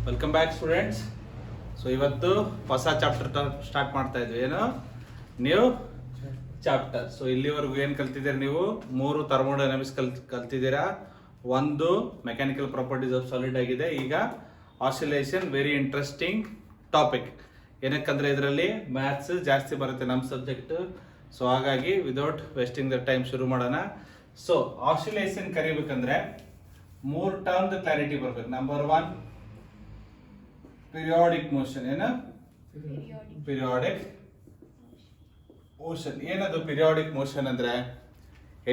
Welcome back students. So ಇವತ್ತು ಹೊಸ chapter start ಮಾಡ್ತಾ ಇದ್ವಿ. ಏನು ನ್ಯೂ ಚಾಪ್ಟರ್. ಸೊ ಇಲ್ಲಿವರೆಗೂ ಏನು ಕಲ್ತಿದ್ದೀರಾ ನೀವು? 3 ಥರ್ಮೋಡೈನಮಿಕ್ಸ್ ಕಲ್ತಿದ್ದೀರಾ. ಒಂದು ಮೆಕ್ಯಾನಿಕಲ್ ಪ್ರಾಪರ್ಟೀಸ್ ಆಫ್ ಸಾಲಿಡ್ ಆಗಿದೆ. ಈಗ ಆಸಿಲೇಷನ್, ವೆರಿ ಇಂಟ್ರೆಸ್ಟಿಂಗ್ ಟಾಪಿಕ್. ಏನಕ್ಕಂದ್ರೆ ಇದರಲ್ಲಿ ಮ್ಯಾಥ್ಸ್ ಜಾಸ್ತಿ ಬರುತ್ತೆ ನಮ್ಮ ಸಬ್ಜೆಕ್ಟ್. ಸೊ ಹಾಗಾಗಿ ವಿದೌಟ್ ವೇಸ್ಟಿಂಗ್ ದ ಟೈಮ್ ಶುರು ಮಾಡೋಣ. ಸೊ ಆಸಿಲೇಷನ್ ಕರಿಬೇಕಂದ್ರೆ 3 ಟರ್ಮ್ ಕ್ಲಾರಿಟಿ ಬರ್ಬೇಕು. Number 1 periodic motion. ಏನ ಪೀರಿಯಾಡಿಕ್ ಮೋಷನ್. ಏನದು ಪೀರಿಯಾಡಿಕ್ ಮೋಷನ್ ಅಂದ್ರೆ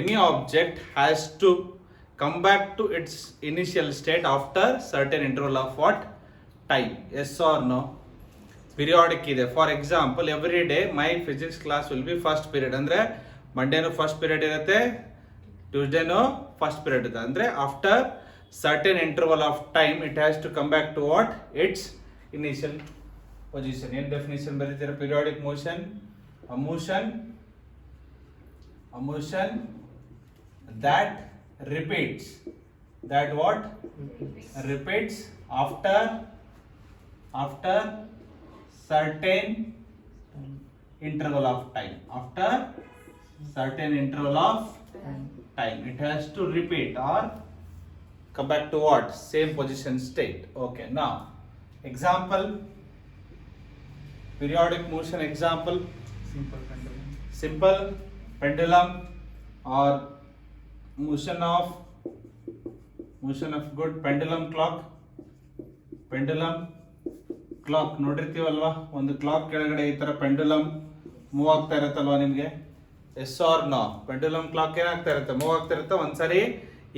any object has to come back to its initial state after certain interval of what time? Yes or no? Periodic ಇದೆ. For example, every day my physics class will be first period. ಅಂದ್ರೆ ಮಂಡೇನು first period ಇರುತ್ತೆ, ಟ್ಯೂಸ್ಡೇನು first period ಇದೆ. ಅಂದ್ರೆ after certain interval of time it has to come back to what? Its initial position. ಏನ್ definition ಬರೀತೀರಾ? periodic motion, a motion that repeats, that what repeats after certain interval of time. After certain interval of time it has to repeat or come back to what? Same position state. Okay, now example, periodic motion example, simple pendulum or motion of good pendulum clock. ನೋಡಿರ್ತೀವಲ್ವಾ, ಒಂದು clock ಕೆಳಗಡೆ ಈ ತರ pendulum move ಆಗ್ತಾ ಇರುತ್ತಲ್ವಾ ನಿಮ್ಗೆ? Yes or no? Pendulum clock ಏನಾಗ್ತಾ ಇರುತ್ತೆ? Move ಆಗ್ತಾ ಇರುತ್ತೆ. ಒಂದ್ಸರಿ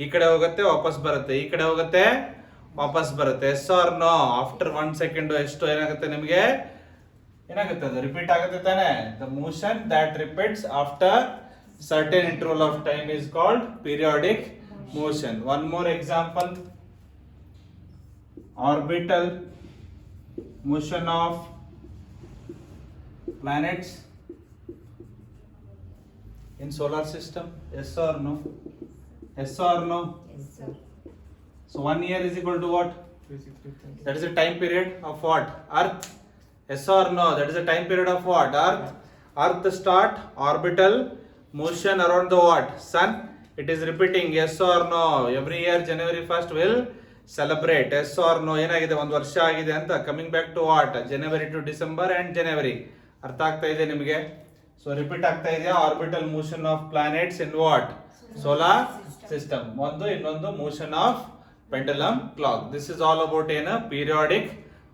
ಈ ಕಡೆ ಹೋಗುತ್ತೆ, ವಾಪಸ್ ಬರುತ್ತೆ, ಈ ಕಡೆ ಹೋಗುತ್ತೆ, ವಾಪಸ್ ಬರುತ್ತೆ. Yes or no? After 1 second ಎಷ್ಟು ಏನಾಗುತ್ತೆ ನಿಮ್ಗೆ? ಏನಾಗುತ್ತೆ? ಅದು ರಿಪೀಟ್ ಆಗುತ್ತೆ ತಾನೆ? The motion that repeats after certain interval of time is called periodic motion. One more example, orbital motion of planets in solar system. Yes or no? Yes or no? Yes, sir. So 1 year is equal to what? That is a time period of what? Earth. Yes or no? That is a time period of what? Earth start orbital motion around the what? Sun. It is repeating. Yes or no? Every year January 1st will celebrate. Yes or no? ಏನಾಗಿದೆ? 1 ವರ್ಷ ಆಗಿದೆ ಅಂತ. Coming back to what? January to December and January. ಅರ್ಥ ಆಗ್ತಾ ಇದೆ ನಿಮಗೆ? So repeat ಆಗ್ತಾ ಇದೆಯಾ? Orbital motion of planets in what? Solar system. ಇನ್ನೊಂದು motion of pendulum clock. This is all about ಏನು? Periodic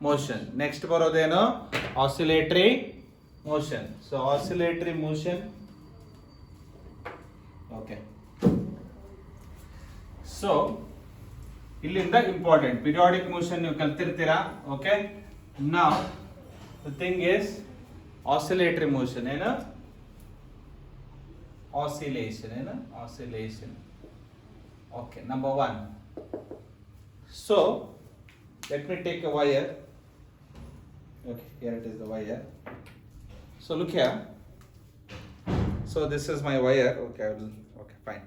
motion. ನೆಕ್ಸ್ಟ್ ಬರೋದೇನು? Oscillatory motion. So oscillatory motion. Okay, so ಇಲ್ಲಿಂದ ಇಂಪಾರ್ಟೆಂಟ್ ಪೀರಿಯಾಡಿಕ್ ಮೋಷನ್ ನೀವು ಕಲ್ತಿರ್ತೀರಾ. Okay, now the thing is oscillatory motion. ಏನು? Oscillation. ಏನು? Oscillation. Okay, number 1. So let me take a wire. Okay, here it is the wire. So look here. So this is my wire. Okay, fine.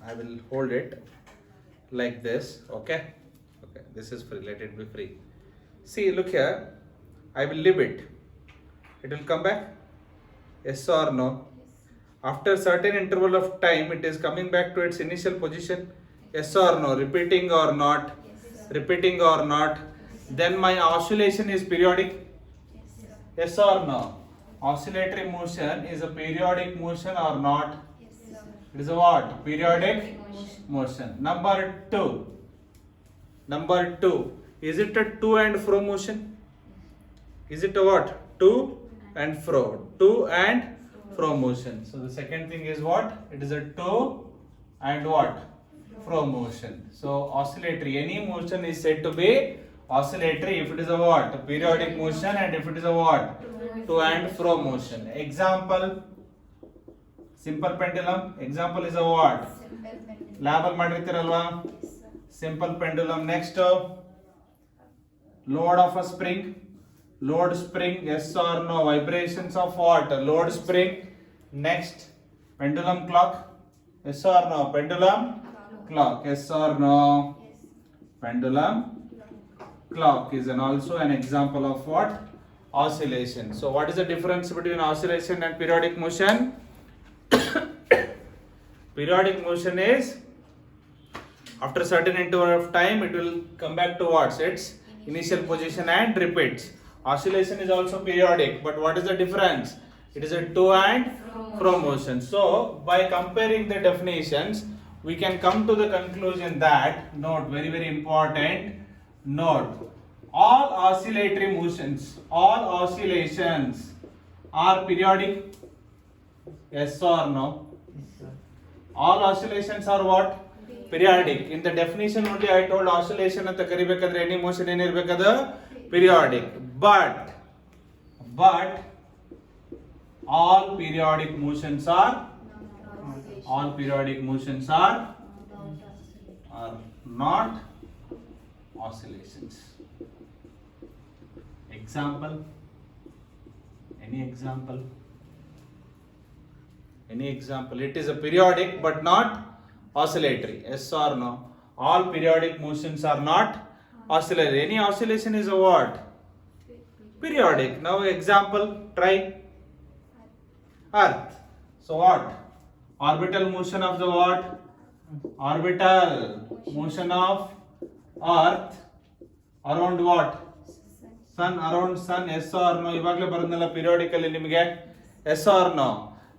I will hold it like this. Okay, this is free. Let it be free. See, look here. I will leave it. It will come back. Yes or no? After certain interval of time, it is coming back to its initial position. Yes or no? Repeating or not? Repeating or not? Then my oscillation is periodic. Yes or no? Oscillatory motion is a periodic motion or not? Yes, sir. It is a what? Periodic motion. Number 2. Is it a to and fro motion? Is it a what? To and fro. To and fro motion. So the second thing is what? It is a to and what? Fro motion. So oscillatory. Any motion is said to be oscillatory if it is a what? Periodic motion, and if it is a what? To and fro motion. Example, simple pendulum. Example is a what? Simple pendulum. Lab ಅಲ್ಲಿ ಮಾಡಿರ್ತೀರಲ್ವಾ? Yes, sir. Simple pendulum. Next, load of a spring. Load spring. Yes or no? Vibrations of what? Load spring. Next, pendulum clock. Yes or no? Pendulum clock. Yes or no? Yes. Pendulum clock is also an example of what? Oscillation. So what is the difference between oscillation and periodic motion? Periodic motion is after a certain interval of time it will come back towards its initial position and repeats. Oscillation is also periodic, but what is the difference? It is a to and fro motion. So by comparing the definitions, we can come to the conclusion that, note, very very important, note, all oscillatory motions, all oscillations are periodic. Yes or no? All oscillations are what? Periodic. In the definition only I told oscillation ಅಂತ ಕರಿಬೇಕಂದ್ರೆ any motion ಏನಿರಬೇಕದು periodic. But all periodic motions are not oscillations. Example? Any example? Any example? It is a periodic but not oscillatory. Yes or no? All periodic motions are not oscillatory. Any oscillation is a what? Periodic. Now example, try. Earth. So what? Orbital motion of the what? Orbital motion of Earth around what? Sun, around sun. Yes or no? ಇವಾಗಲೇ ಬರೋದಲ್ಲ periodically ನಿಮಗೆ. Yes or no?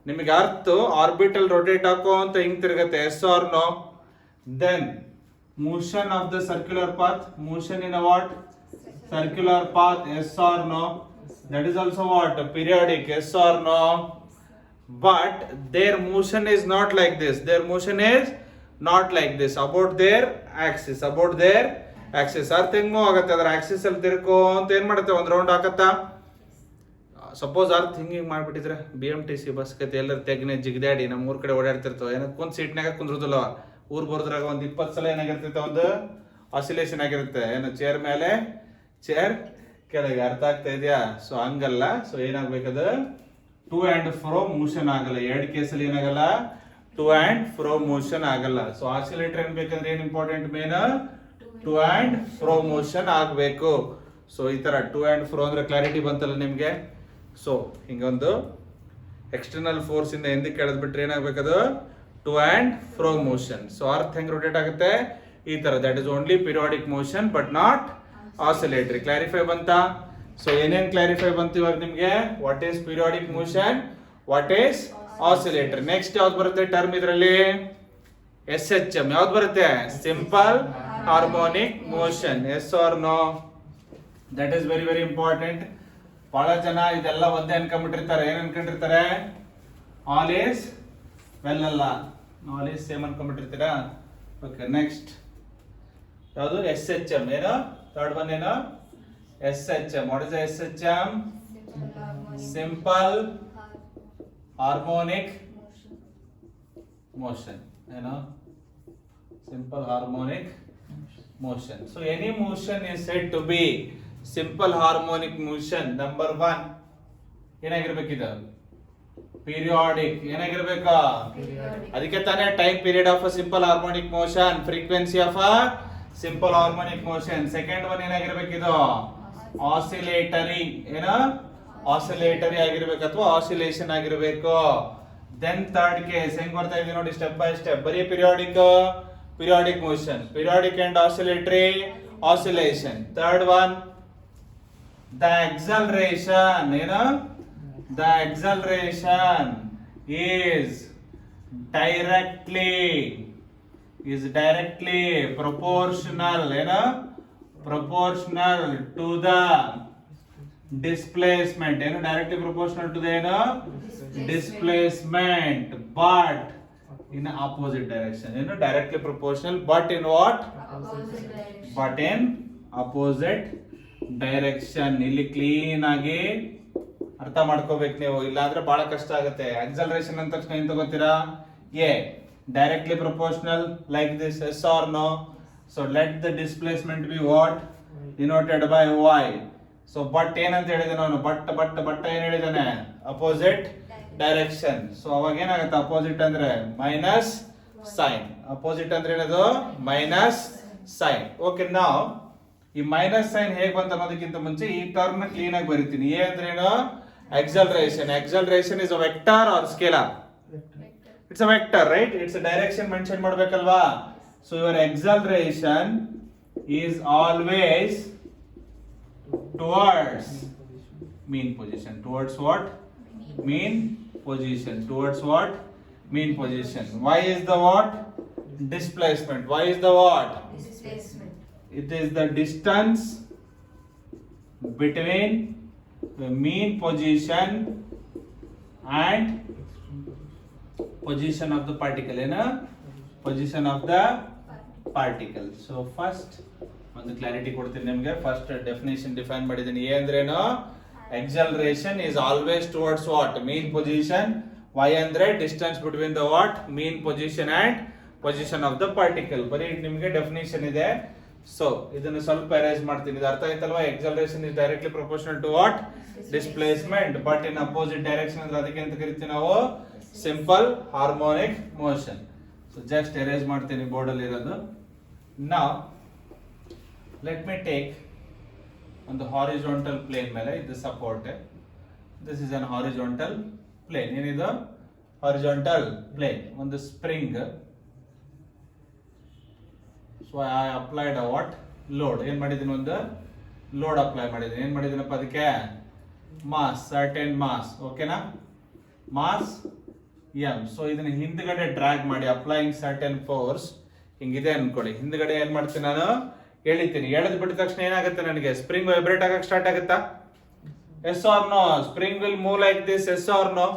ನಿಮಗೆ ಅರ್ಥ orbital rotate ಹಾಕೋ ಅಂತ ಹಿಂಗ್ ತಿರುಗತ್ತೆ. Yes or no? Then motion of the circular path, motion in a what? Circular path. Yes or no? That is also what? Periodic. Yes or no? But their motion is not like this. Their motion is not like this. About their axis. ಅರ್ಥ ಹೆಂಗ್ move ಆಗತ್ತೆ? ಅದರ Axis ಅಲ್ಲಿ ತಿರ್ಕೋ ಅಂತ ಏನ್ ಮಾಡುತ್ತೆ? ಒಂದ್ round ಹಾಕತ್ತಾ? Suppose ಅರ್ಥ ಹಿಂಗೆ ಮಾಡ್ಬಿಟ್ಟಿದ್ರೆ BMTC ಬಸ್ ಕತೆ ಎಲ್ಲರ ತೆಗ್ನೆ ಜಿಗ್ದಾಡಿ ನಮ್ಮ ಊರ್ ಕಡೆ ಓಡಾಡ್ತಿರ್ತಾವ, ಏನಕ್ಕೆ ಕುಂತ್ ಸೀಟ್ನಾಗ ಕುಂದ್ರದಲ್ಲ, ಊರ್ ಬರೋದ್ರಾಗ ಒಂದ್ 20 ಸಲ ಏನಾಗಿರ್ತೈತೆ, ಒಂದು ಆಸಿಲೇಷನ್ ಆಗಿರುತ್ತೆ. ಏನು ಚೇರ್ ಮೇಲೆ ಚೇರ್ ಕೆಳಗೆ. ಅರ್ಥ ಆಗ್ತಾ ಇದೆಯಾ? ಸೊ ಹಂಗಲ್ಲ. ಸೊ ಏನಾಗ್ಬೇಕದು? ಟು ಆ್ಯಂಡ್ ಫ್ರೋ ಮೋಷನ್ ಆಗಲ್ಲ. ಎರಡು ಕೇಸಲ್ಲಿ ಏನಾಗಲ್ಲ? ಟು ಆ್ಯಂಡ್ ಫ್ರೋ ಮೋಷನ್ ಆಗಲ್ಲ. ಸೊ ಆಸಿಲೇಟರ್ ಏನ್ ಬೇಕಂದ್ರೆ ಏನ್ important? Main to and pro motion ಆಗಬೇಕು. ಸೊ ಈ ತರ ಟು ಆ್ಯಂಡ್ ಫ್ರೋ ಅಂದ್ರೆ ಕ್ಲಾರಿಟಿ ಬಂತಲ್ಲ ನಿಮ್ಗೆ? ಸೊ ಹಿಂಗೊಂದು ಎಕ್ಸ್ಟರ್ನಲ್ ಫೋರ್ಸ್ ಇಂದ ಹಿಂದಕ್ಕೆ ಎಳೆದ್ಬಿಟ್ರೆ ಏನಾಗಬೇಕದು? ಟು ಆ್ಯಂಡ್ ಫ್ರೋ ಮೋಷನ್. ಸೊ ಅರ್ಥ ಹೆಂಗ್ ರೊಟೇಟ್ ಆಗುತ್ತೆ? ಈ ತರ. That is only periodic motion but not oscillatory. Clarify ಬಂತಾ? ಸೊ ಏನೇನ್ ಕ್ಲಾರಿಫೈ ಬಂತು ಇವಾಗ ನಿಮ್ಗೆ? What is periodic motion, what is oscillator. Next ಯಾವ್ದು ಬರುತ್ತೆ ಟರ್ಮ್ ಇದರಲ್ಲಿ? SHM. ಯಾವ್ದು ಬರುತ್ತೆ? Simple harmonic motion. Yes or no? That is very very important. ಬಹಳ ಜನ ಇದೆಲ್ಲ ಒಂದೇ ಅನ್ಕೊಂಡ್ಬಿಟ್ಟಿರ್ತಾರೆ. ಏನ್ ಅನ್ಕೊಂಡಿರ್ತಾರೆ? ಆಲ್ ಈಸ್ ವೆಲ್ ಅಲ್ಲ, ಆಲ್ ಈಸ್ ಸೇಮ್ ಅನ್ಕೊಂಡ್ಬಿಟ್ಟಿರ್ತೀರಾ? ಓಕೆ, ನೆಕ್ಸ್ಟ್ ಯಾವುದು? SHM. ಏನು ಥರ್ಡ್ ಒನ್? ಏನು? SHM. What is SHM? Simple harmonic motion. ಏನು? Simple harmonic motion. So any motion is said to be simple harmonic motion. Number 1 ಏನಾಗಿರ್ಬೇಕಿದು? Periodic. ಏನಾಗಿರ್ಬೇಕಾ? ಅದಕ್ಕೆ ತಾನೇ time period of a simple harmonic motion, frequency of a simple harmonic motion. Second one ಏನಾಗಿರ್ಬೇಕಿದು? Oscillatory. ಏನು? Oscillatory ಆಗಿರ್ಬೇಕು ಅಥವಾ oscillation ಆಗಿರ್ಬೇಕು. Then third case ಹೆಂಗ್ ಬರ್ತಾ ಇದೆ ನೋಡಿ, ಸ್ಟೆಪ್ ಬೈ ಸ್ಟೆಪ್. ಬರೀ periodic motion, periodic and oscillatory oscillation. Third one, the acceleration. You know, the acceleration is directly proportional. You know, proportional to the displacement. You know, directly proportional to the displacement, but in opposite direction. You know, directly proportional but in what? But in opposite direction. ಇಲ್ಲಿ clean ಆಗಿ ಅರ್ಥ ಮಾಡ್ಕೋಬೇಕು ನೀವು, ಇಲ್ಲಾಂದ್ರೆ ಬಹಳ ಕಷ್ಟ ಆಗುತ್ತೆ. Acceleration ಅಂತ ತಕ್ಷಣ ಏನ್ ತಗೋತೀರಾ? Directly proportional like this. Yes or no? So let the displacement be what? Denoted by y. So but ಏನಂತ ಹೇಳಿದೆ ನಾನು? ಬಟ್ ಏನ್ ಹೇಳಿದಾನೆ? Opposite direction. ಸೊ ಅವಾಗ ಏನಾಗುತ್ತೆ? ಅಪೋಸಿಟ್ ಅಂದ್ರೆ ಮೈನಸ್ ಸೈನ್. ಅಪೋಸಿಟ್ ಅಂದ್ರೆ ಏನದು? Minus sine. ಓಕೆ, ನಾವು ಈ ಮೈನಸ್ ಸೈನ್ ಹೇಗೆ ಬಂತ ಅನ್ನೋದಕ್ಕಿಂತ ಮುಂಚೆ ಈ ಟರ್ಮ್ ನ ಕ್ಲೀನ್ ಆಗಿ ಬರೀತೀನಿ. ಎ ಅಂದ್ರೆ ಏನು? acceleration. Acceleration is a vector or scalar? It's a vector, right? It's a direction mention ಮಾಡಬೇಕಲ್ವಾ? So your acceleration is always towards mean position. Towards what? Mean position. Towards what? Mean position. Y is the what? Displacement. Y is the what? Displacement. It is the distance between the mean position and position of the particle. Position of the particle. So first ಒಂದು clarity ಕೊಡ್ತೀನಿ ನಿಮಗೆ. First definition define ಮಾಡಿದ್ದೀನಿ. A ಅಂದ್ರೇನು? acceleration is always towards what? mean position. y ಅಂದ್ರೆ distance between the what? mean position and position of the particle. ಬರೀ ನಿಮಗೆ definition ಇದೆ. So ಇದನ್ನು ಸ್ವಲ್ಪ ಅರೇಂಜ್ ಮಾಡ್ತೀನಿ. ಇದು ಅರ್ಥ ಆಯ್ತಲ್ವಾ? acceleration is directly proportional to what? displacement, but in opposite direction ಅಂದ್ರೆ ಅದಕ್ಕೆ ಅಂತ ಕರಿತೀವಿ ನಾವು simple harmonic motion. So just arrange ಮಾಡ್ತೀನಿ ಬೋರ್ಡ್ ಅಲ್ಲಿ ಇರೋದು. Now let me take on the horizontal plane ಮೇಲೆ ಇದು support. This is an horizontal plane. ಏನಿದು? horizontal plane. ಒಂದು spring. So I applied a what? load. ಏನ್ ಮಾಡಿದೀನಿ? ಒಂದು ಲೋಡ್ ಅಪ್ಲೈ ಮಾಡಿದೀನಿ. ಏನ್ ಮಾಡಿದೀನಪ್ಪ ಅದಕ್ಕೆ? Mass, certain mass. ಓಕೆನಾ? Mass m. ಸೊ ಇದನ್ನ ಹಿಂದ್ಗಡೆ ಡ್ರ್ಯಾಗ್ ಮಾಡಿ ಅಪ್ಲೈಯಿಂಗ್ ಸರ್ಟೆನ್ ಫೋರ್ಸ್ ಹಿಂಗಿದೆ ಅನ್ಕೊಳ್ಳಿ. ಹಿಂದ್ಗಡೆ ಏನ್ ಮಾಡ್ತೀನಿ ನಾನು? ಎಳಿತೀನಿ. ಎಳೆದ್ ಬಿಟ್ಟ ತಕ್ಷಣ ಏನಾಗುತ್ತೆ ನನಗೆ? ಸ್ಪ್ರಿಂಗ್ ವೈಬ್ರೇಟ್ ಆಗಕ್ಕೆ ಸ್ಟಾರ್ಟ್ ಆಗುತ್ತಾ? Yes or no? Spring will move like this. Yes or no?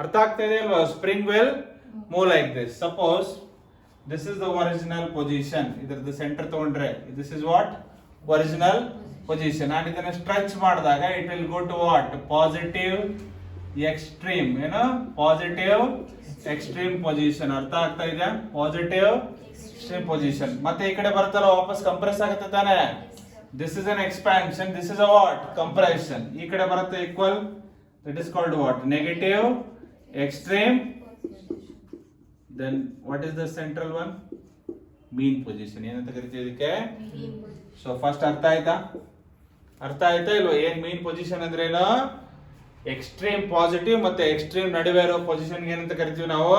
ಅರ್ಥ ಆಗ್ತಾ ಇದೆ ಅಲ್ವಾ? Spring will move like this. Suppose this is the original position. ಇದರದ್ದು ಸೆಂಟರ್ ತಗೊಂಡ್ರೆ this is what? original position. ನಾನು ಇದನ್ನ ಸ್ಟ್ರೆಚ್ ಮಾಡಿದಾಗ it will go to what? positive extreme. ಏನು? positive extreme position. ಅರ್ಥ ಆಗ್ತಾ ಇದೆ? positive extreme position. ಮತ್ತೆ ಈ ಕಡೆ ಬರ್ತಲ್ಲ ವಾಪಸ್ ಕಂಪ್ರೆಸ್ ಆಗುತ್ತೆ ತಾನೆ? this is an expansion. this is a what? compression. ಈ ಕಡೆ ಬರುತ್ತೆ equal. that is called what? negative extreme. Then what is the central one? mean position. ಏನಂತ ಕರಿತೀವಿ ಇದಕ್ಕೆ? ಸೊ ಫಸ್ಟ್ ಅರ್ಥ ಆಯ್ತಾ? ಅರ್ಥ ಆಯ್ತಾ ಇಲ್ವಾ? ಏನ್ ಮೀನ್ ಪೊಸಿಷನ್ ಅಂದ್ರೆ ಏನು? ಎಕ್ಸ್ಟ್ರೀಮ್ ಪಾಸಿಟಿವ್ ಮತ್ತೆ ಎಕ್ಸ್ಟ್ರೀಮ್ ನಡುವೆ ಇರೋ ಪೊಸಿಷನ್ ಏನಂತ ಕರಿತೀವಿ ನಾವು?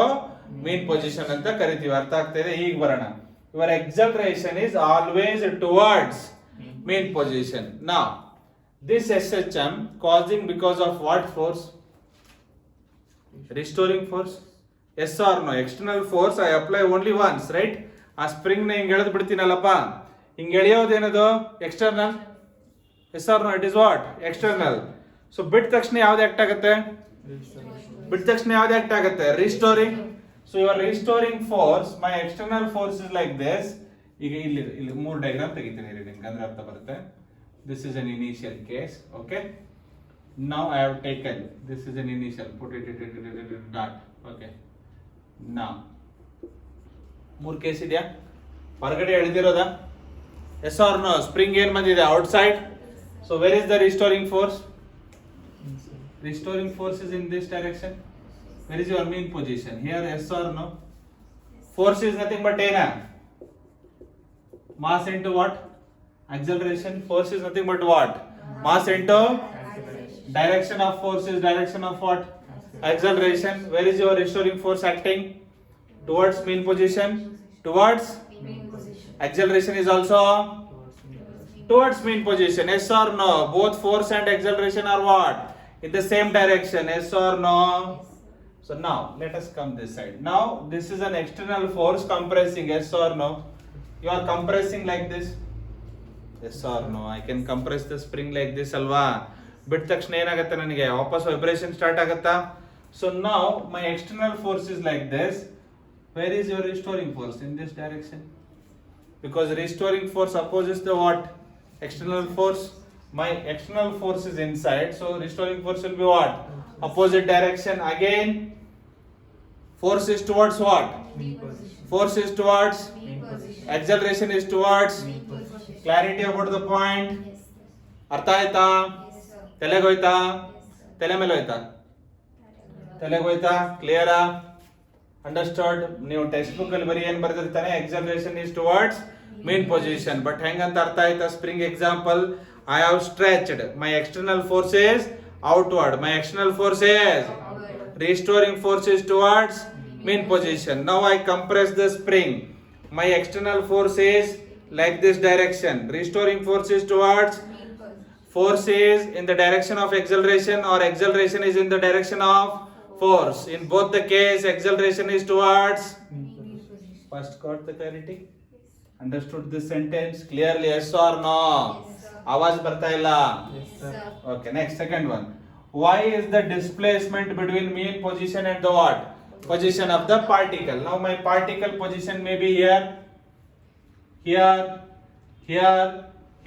ಮೀನ್ ಪೊಸಿಷನ್ ಅಂತ ಕರಿತೀವಿ. ಅರ್ಥ ಆಗ್ತಾ ಇದೆ? ಈಗ ಬರೋಣ. Your acceleration is always towards mean position. Now this SHM causing because of what force? restoring force. yes or no? external force I apply only once, right? ಆ ಸ್ಪ್ರಿಂಗ್ ನ ಹಿಂಗ್ ಎಳೆದು ಬಿಡ್ತೀನಲ್ಲಪ್ಪ, ಹಿಂಗ್ ಎಳೆಯೋದೇನದು? External. yes or no? it is what? external. So ಬಿಟ್ಟ ತಕ್ಷಣ ಯಾವ್ದು ಆಕ್ಟ್ ಆಗುತ್ತೆ? ಬಿಟ್ಟ ತಕ್ಷಣ ಯಾವ್ದು ಆಕ್ಟ್ ಆಗುತ್ತೆ? Restoring. So your restoring force, my external force is like this. ಈಗ ಇಲ್ಲಿ ಮೂರು ಡಯಾಗ್ರಾಮ್ ತೆಗಿತೀನಿ ನಿಮ್ಗೆ ಅಂದ್ರೆ ಅರ್ಥ ಬರುತ್ತೆ. This is an initial case. Okay, now I have taken this is an initial, put it dot. okay, now ಮೂರು ಕೇಸ್ ಇದೆಯಾ? ಹೊರಗಡೆ ಎಳೆದಿರೋದಾ? Yes or no? ಸ್ಪ್ರಿಂಗ್ ಏನ್ ಬಂದಿದೆ? Outside. So where is the restoring force? restoring force is in this direction. Where is your mean position? Here, yes or no? Force is nothing but ಏನ? mass into what? acceleration. Force is nothing but what? mass into direction of force is direction of what? acceleration. Where is your restoring force acting? Towards mean position. Towards mean position. acceleration is also towards mean position. Yes or no? Both force and acceleration are what? In the same direction. Yes or no? So now let us come this side. Now this is an external force compressing. Yes or no? You are compressing like this. Yes or no? I can compress the spring like this alva. ಬಿಟ್ಟ ತಕ್ಷಣ ಏನಾಗುತ್ತೆ ನನಗೆ? ವಾಪಸ್ vibration start ಆಗುತ್ತಾ? So now my external force is like this. Where is your restoring force? In this direction. Because restoring force opposes the what? External force. My external force is inside, so restoring force will be what? Opposite direction. Again, force is towards what? Mean position. Force is towards. Mean position. Acceleration is towards. Mean position. Clarity about the point. Yes, sir. ಅರ್ಥ ಆಯ್ತಾ? Yes, sir. ತಲೆಗೋಯ್ತಾ? Yes, sir. ತಲೆ ಮೇಲೆ ಹೋಯ್ತಾ? ತಲೆಗೋಯ್ತಾ? ಕ್ಲಿಯರಾ? Understood? ನೀವು text book ಅಲ್ಲಿ ಬರೀ ಏನ್ ಬರ್ದಿರ್ತಾನೆ? acceleration is towards mean position. But ಹೆಂಗಂತ ಅರ್ಥ ಆಯ್ತಾ spring example? I have stretched. My external force is outward. My external force is restoring force is towards mean position. Now I compress the spring. My external force is like this direction. Restoring force is towards force is in the direction of acceleration or acceleration is in the direction of force. In both the case, acceleration is towards. First got the clarity? Understood this sentence clearly? Yes or no? Awaaz barta illa? Yes, sir. Okay, next, second one. Why is the displacement between mean position and the what? Position of the particle. Now my particle position may be here, here, here,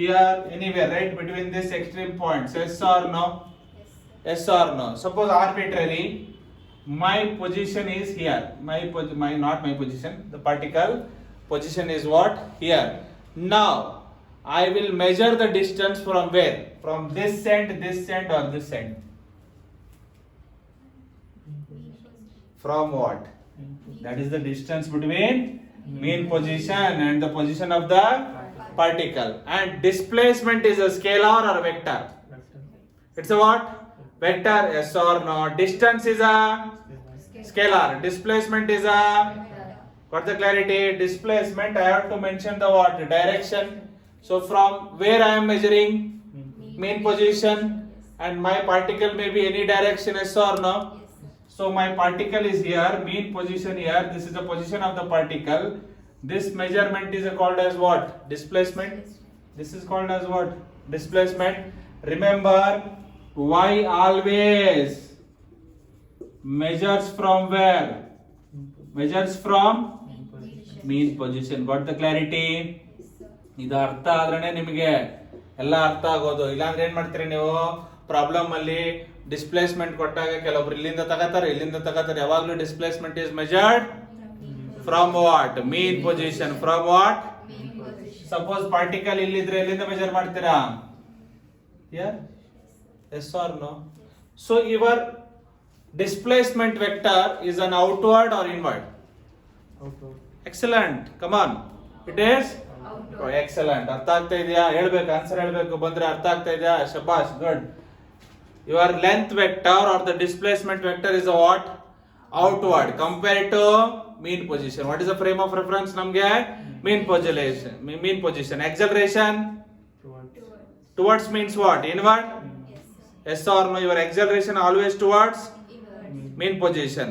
here, anywhere, right? Between these extreme points. Yes or no? Yes or no? Suppose arbitrarily, my position is here. Not my position. The particle position is what? Here. Now, I will measure the distance from where? From this end, or this end? From what? That is the distance between mean position and the position of the particle. And displacement is a scalar or vector? It's a what? Vector, yes or no? Distance is a scalar. Displacement is a. Got the clarity? Displacement, I have to mention the what? Direction. So from where I am measuring mean position, and my particle may be any direction, yes or no? So my particle is here, mean position here. This is the position of the particle. This measurement is called as what? Displacement. This is called as what? Displacement. Remember, y always measures from where? Measures from mean position. Got the clarity? ಇದು ಅರ್ಥ ಆದ್ರೆ ನಿಮಗೆ ಎಲ್ಲ ಅರ್ಥ ಆಗೋದು. ಇಲ್ಲಾಂದ್ರೆ ಏನ್ ಮಾಡ್ತೀರಿ ನೀವು ಪ್ರಾಬ್ಲಮ್ ಅಲ್ಲಿ ಡಿಸ್ಪ್ಲೇಸ್ಮೆಂಟ್ ಕೊಟ್ಟಾಗ ಕೆಲವೊಬ್ರು ಇಲ್ಲಿಂದ ತಗೋತಾರೆ. ಯಾವಾಗ್ಲೂ displacement is measured from what? Mean position. From what? Suppose particle ಇಲ್ಲಿದ್ರೆ ಎಲ್ಲಿಂದ ಮೆಜರ್ ಮಾಡ್ತೀರಾ? Yes or no? So your displacement vector is an outward or inward? Excellent. Come on, it is excellent. ಅರ್ಥ ಆಗ್ತಾ ಇದೆಯಾ? ಹೇಳ್ಬೇಕು, ಆನ್ಸರ್ ಹೇಳ್ಬೇಕು. ಬಂದ್ರೆ ಅರ್ಥ ಆಗ್ತಾ ಇದೆಯಾ? ಶಬಾಷ್, good. Your length vector or the displacement vector is a what? Outward compared to mean position. What is the frame of reference? Namge mean position. Acceleration towards means what? Inward? Yes or no? Your acceleration always towards mean position.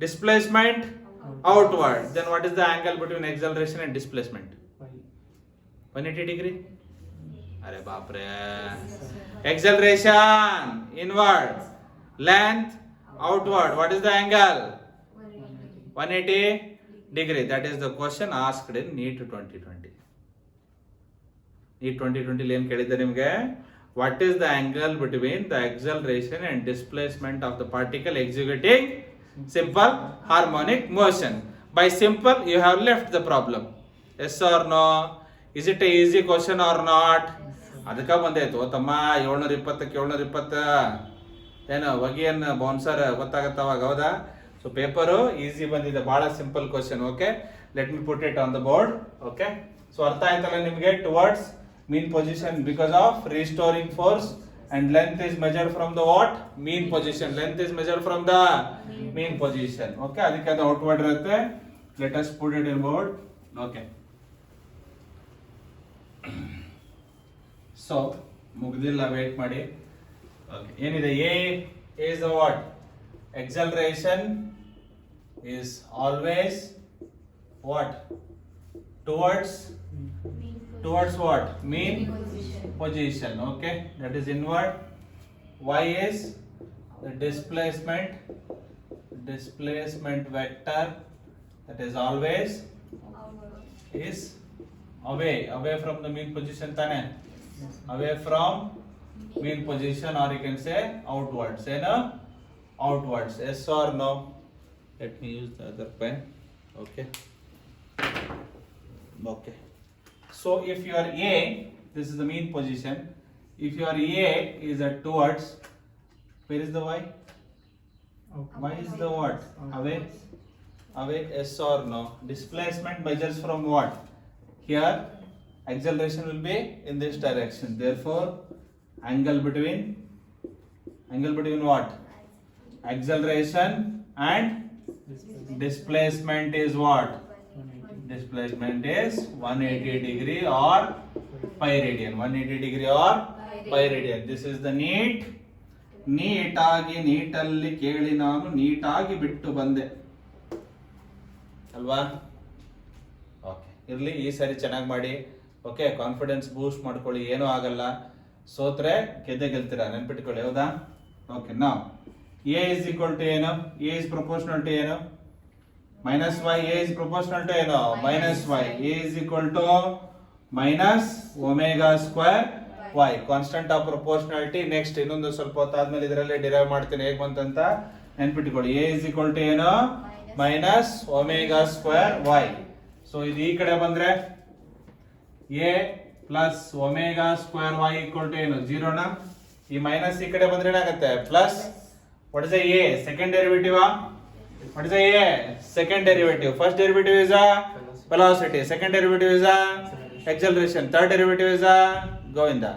Displacement outward. Then what is the angle between acceleration and displacement? 180 degree. अरे बाप रे. Acceleration inward, length outward. What is the angle? 180 degree. That is the question asked in NEET 2020. NEET 2020 ಏನು ಕೇಳಿದ್ದೆ ನಿಮಗೆ? What is the angle between the acceleration and displacement of the particle executing simple harmonic motion? By simple, you have left the problem. Yes or no? Is it a easy question or not? ಅದಕ್ಕೆ ಬಂದಾಯ್ತು ತಮ್ಮ. 720 ಏನು ಒಗಿಯನ್ bouncer ಗೊತ್ತಾಗತ್ತವಾಗ, ಹೌದಾ? So paper easy ಬಂದಿದೆ, ಬಹಳ simple question. Okay, let me put it on the board. Okay, so ಅರ್ಥ ಆಯ್ತಲ್ಲ ನಿಮಗೆ? Towards mean position because of restoring force, and length is measured from the what? Mean position. Length is measured from the mean position. Okay, ಅದಕ್ಕೆ ಅದು outward ಇರುತ್ತೆ. Let us put it in board. Okay. So ಮುಗ್ದಿಲ್ಲ, wait ಮಾಡಿ. Okay, ಏನಿದೆ? A is the what? Acceleration is always what? Towards what? Mean position. Okay, that is inward. Y is the displacement vector, that is always is away from the mean position. Tane away from mean position, or you can say outwards. Say no, outwards. Yes or no? Let me use the other pen. Okay. So if your A, this is the mean position, if your A is at towards, where is the Y? Y is the what? Away. Yes or no? Displacement measures from what? here acceleration will be in this direction. Therefore, angle between what? Acceleration and displacement is what? Displacement is 180 degree or pi radian. 180 degree or pi radian. This is the ನೀಟಾಗಿ ಕೇಳಿ ನಾನು ನೀಟಾಗಿ ಬಿಟ್ಟು ಬಂದೆ ಅಲ್ವಾ? Okay, ಇರ್ಲಿ, ಈ ಸಾರಿ ಚೆನ್ನಾಗಿ ಮಾಡಿ. ಓಕೆ, ಕಾನ್ಫಿಡೆನ್ಸ್ ಬೂಸ್ಟ್ ಮಾಡ್ಕೊಳ್ಳಿ, ಏನೂ ಆಗಲ್ಲ. ಸೋತ್ರೆ ಗೆಲ್ತೀರಾ, ನೆನ್ಪಿಟ್ಕೊಳ್ಳಿ, ಹೌದಾ? ಓಕೆ, ನಾವು ಎ ಇಸ್ ಈಕ್ವಲ್ ಟು ಏನು? ಎ ಇಸ್ ಪ್ರಪೋರ್ಷನಲ್ ಟು ಏನು? Minus y. A is proportional to ಏನು? Minus y. A is equal to minus omega square y. Constant of proportionality. Next ಇನ್ನೊಂದು ಸ್ವಲ್ಪ ಹೊತ್ತಾದ್ಮೇಲೆ ಇದರಲ್ಲೇ ಡಿರೈವ್ ಮಾಡ್ತೀನಿ ಹೇಗೆ ಬಂತಂತ ನೆನ್ಪಿಟ್ಕೊಳ್ಳಿ. ಎ ಇಸ್ ಈಕ್ವಲ್ ಟು ಏನು? Minus omega square y. So ಇದು ಈ ಕಡೆ ಬಂದ್ರೆ a plus omega square y equal to ಏನು? 0 ನ. ಈ ಮೈನಸ್ ಈ ಕಡೆ ಬಂದ್ರೆ ಏನಾಗುತ್ತೆ? Plus. What is A? Second derivative. What is a? Second derivative. First derivative is a velocity. Second derivative is a acceleration. Third derivative is a Govinda.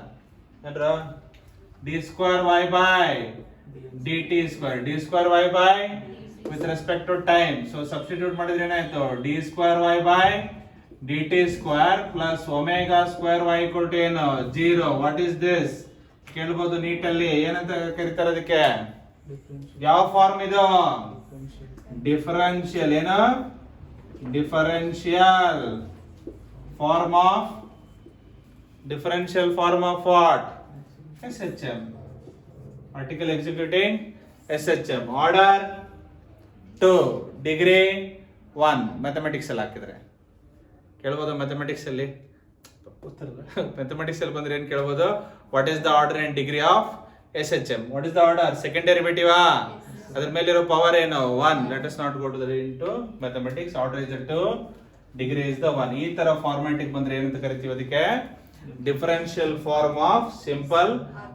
D square y by dt square. D square y by with respect to time. So substitute ಮಾಡಿದ್ರೆ ಏನಾಯ್ತು? D square y by dt square plus omega square y equal to ಏನು? 0. What is this? ಕೇಳಬಹುದು ನೀಟಲ್ಲಿ. ಏನಂತ ಕರೀತಾರೆ ಅದಕ್ಕೆ? ಯಾವ form ಇದು? Differential. ಏನು? Differential form of what? SHM. Article executing SHM. Order 2, degree 1. Mathematics ಅಲ್ಲಿ ಹಾಕಿದ್ರೆ ಕೇಳ್ಬೋದು. ಮ್ಯಾಥಮೆಟಿಕ್ಸ್ ಅಲ್ಲಿ ಬಂದ್ರೆ ಏನ್ ಕೇಳ್ಬೋದು? What is the order and degree of SHM? What is the order? Second derivative. ಅದ್ರ ಮೇಲಿರೋ ಪವರ್ ಏನು? 1. Let us not go to the into mathematics. Order is 2, degree is the 1. ಈ ತರ ಫಾರ್ಮ್ಯಾಟಿಗೆ ಬಂದ್ರೆ ಏನಂತ ಕರಿತೀವಿ ಅದಕ್ಕೆ? Differential form of simple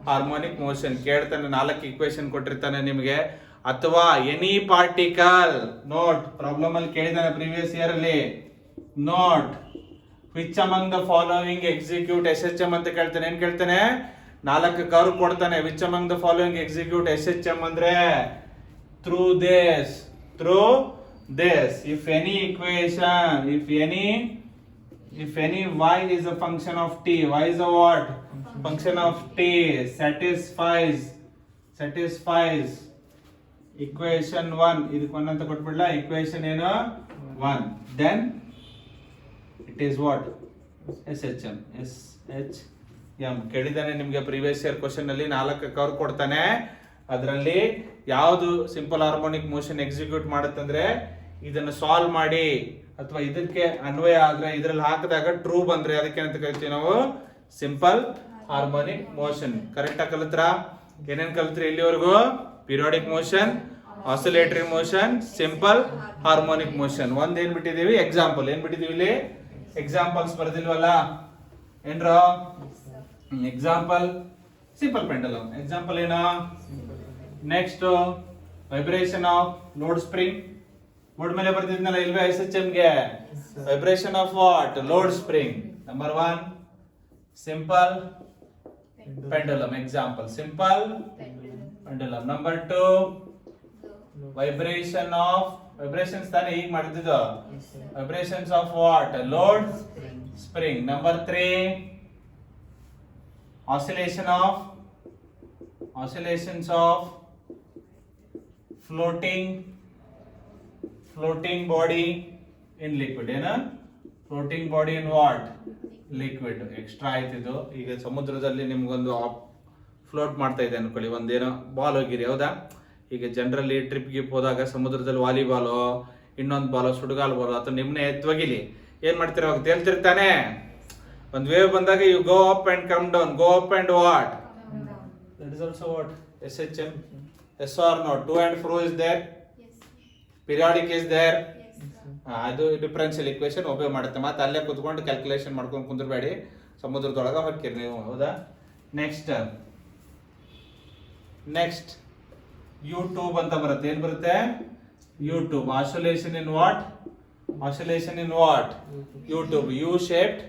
harmonic motion. ಕೇಳ್ತಾನೆ, 4 ಇಕ್ವೇಶನ್ ಕೊಟ್ಟಿರ್ತಾನೆ ನಿಮಗೆ. ಅಥವಾ ಎನಿ ಪಾರ್ಟಿಕಲ್. ನೋಟ್, ಪ್ರಾಬ್ಲಮ್ ಅಲ್ಲಿ ಕೇಳಿದಾನೆ ಪ್ರೀವಿಯಸ್ ಇಯರ್ ಅಲ್ಲಿ. Note, which among the following execute SHM ಅಂತ ಕೇಳ್ತಾನೆ. ಏನ್ ಕೇಳ್ತಾನೆ? 4 ಕರ್ವ್ ಕೊಡ್ತಾನೆ. Which among the following execute SHM ಅಂದ್ರೆ through this. If any equation, if any y is a function of t, y is a what? Function of t, satisfies equation 1. ಇದಕ್ಕೆ 1 ಅಂತ ಕೊಟ್ಬಿಡ್ಲಾ? equation ಏನು? 1. then it is what? SHM. ಕೇಳಿದಾನೆ ನಿಮ್ಗೆ previous year question ಅಲ್ಲಿ. 4 curve ಕೊಡ್ತಾನೆ. ಅದರಲ್ಲಿ ಯಾವುದು simple harmonic motion execute ಮಾಡುತ್ತಂದ್ರೆ ಇದನ್ನು solve ಮಾಡಿ ಅಥವಾ ಇದಕ್ಕೆ ಅನ್ವಯ ಆದ್ರೆ ಇದರಲ್ಲಿ ಹಾಕಿದಾಗ ಟ್ರೂ ಬಂದ್ರೆ ಅದಕ್ಕೆ ಅಂತ ಕರಿತೀವಿ ನಾವು ಸಿಂಪಲ್ ಹಾರ್ಮೋನಿಕ್ ಮೋಷನ್. ಕರೆಕ್ಟ್ ಆಗಿ ಕಲಿತ್ರ? ಏನೇನ್ ಕಲಿತ್ರಿ ಇಲ್ಲಿವರೆಗೂ? Periodic motion, oscillatory motion, simple harmonic motion. ಒಂದ್ ಏನ್ ಬಿಟ್ಟಿದೀವಿ? ಎಕ್ಸಾಂಪಲ್. ಏನ್ ಬಿಟ್ಟಿದೀವಿ ಇಲ್ಲಿ? ಎಕ್ಸಾಂಪಲ್ಸ್ ಬರ್ದಿಲ್ವಲ್ಲ ಏನ್ರ? Example simple ಪೆಂಡಲಮ್. ಎಕ್ಸಾಂಪಲ್ ಏನೋ? Next vibration off load spring. Board ಮೇಲೆ ಬರ್ತಿದ್ನಲ್ಲ ಇಲ್ವೇ? SHM ಗೆ vibration of what? Load spring. Number 1 simple ಪೆಂಡಲಮ್. Example simple ಪೆಂಡಲಮ್. Number 2 vibrations ತಾನೇ ಈಗ ಮಾಡಿದ್ದು? Vibrations of what? Load spring. Number 3 oscillations of floating body in liquid. ಏನು? floating body in what? liquid. Extra ಆಯ್ತಿದ್ದು. ಈಗ ಸಮುದ್ರದಲ್ಲಿ ನಿಮ್ಗೊಂದು ಫ್ಲೋಟ್ ಮಾಡ್ತಾ ಇದೆ ಅನ್ಕೊಳ್ಳಿ, ಒಂದೇನೋ ಬಾಲ್ ಹೋಗಿರಿ, ಹೌದಾ? ಈಗ ಜನರಲಿ ಟ್ರಿಪ್ ಗಿಪ್ ಹೋದಾಗ ಸಮುದ್ರದಲ್ಲಿ ವಾಲಿಬಾಲು, ಇನ್ನೊಂದು ಬಾಲು, ಸುಡುಗಾಲ್ ಬಾಲು ಅಥವಾ ನಿಮ್ನೆ ಎತ್ತೊಗಿಲಿ, ಏನ್ ಮಾಡ್ತೀರ? ಅವಾಗ ತೇಲ್ತಿರ್ತಾನೆ. ಒಂದು ವೇವ್ ಬಂದಾಗ you go up and come down, go up and what? That is also what? SHM. Yes or no? To and fro is there? Yes. Periodic is there? Yes. ಅದು ಡಿಫರೆನ್ಷಿಯಲ್ ಇಕ್ವೇಶನ್ ಉಪಯೋಗ ಮಾಡುತ್ತೆ. ಮತ್ತೆ ಅಲ್ಲೇ ಕುತ್ಕೊಂಡು calculation ಮಾಡ್ಕೊಂಡು ಕುಂದ್ರಬೇಡಿ, ಸಮುದ್ರದೊಳಗೆ ಹೊಕ್ಕಿರಿ ನೀವು, ಹೌದಾ? Next U tube ಅಂತ ಬರುತ್ತೆ. ಏನ್ ಬರುತ್ತೆ? U tube. Oscillation in what? Oscillation in what U tube U shaped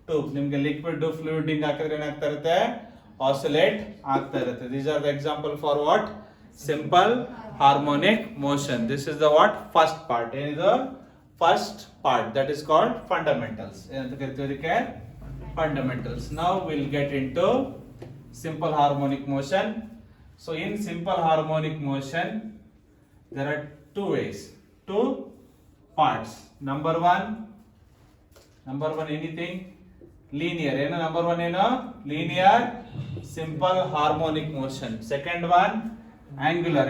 tube ನಿಮ್ಗೆ ಲಿಕ್ವಿಡ್ ಫ್ಲೂಯಿಡ್ ಹಿಂಗ್ ಹಾಕಿದ್ರೆ ಏನಾಗ್ತಾ ಇರುತ್ತೆ ಆಸಿಲೇಟ್ ಆಗ್ತಾ ಇರುತ್ತೆ these are the example for what simple harmonic motion this is the what first part ಏನಿದು first part that is called fundamentals ಏನಂತ ಕರಿತೀವಿ ಇದಕ್ಕೆ fundamentals. Now we'll get into simple harmonic motion. So in simple harmonic motion, there are two ways, two parts. Number one anything linear. Number one linear simple harmonic motion. Second one angular.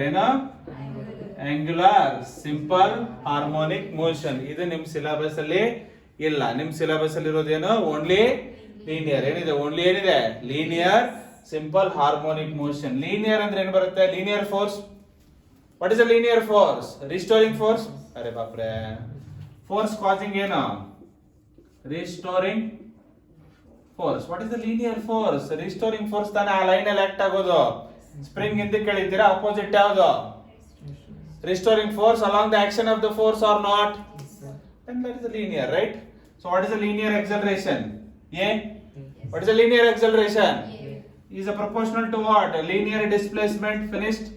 Angular simple harmonic motion. Idu nim syllabus alli ಇಲ್ಲ ನಿಮ್ syllabus ಅಲ್ಲಿ ಇರೋದೇನು only linear ಏನಿದೆ only ಏನಿದೆ linear simple harmonic motion linear ಅಂದ್ರೆ ಏನು ಬರುತ್ತೆ linear force what is a linear force restoring force ಅರೆ ಬಾಪ್ರೆ ಫೋರ್ಸ್ ಕಾಸಿಂಗ್ ಏನು restoring force what is the linear force restoring force ತಾನೇ ಆ ಲೈನ್ ಅಲ್ಲಿ ಆಕ್ಟ್ ಆಗೋದು ಸ್ಪ್ರಿಂಗ್ ಹಿಂದಕ್ಕೆ ಎಳಿತೀರಾ ಅಪೋಸಿಟ್ ಯಾವುದು restoring force along the action of the force or not then that is a linear, right? So what is a linear acceleration? A. What is a linear acceleration? Is a proportional to what? A linear displacement. Finished.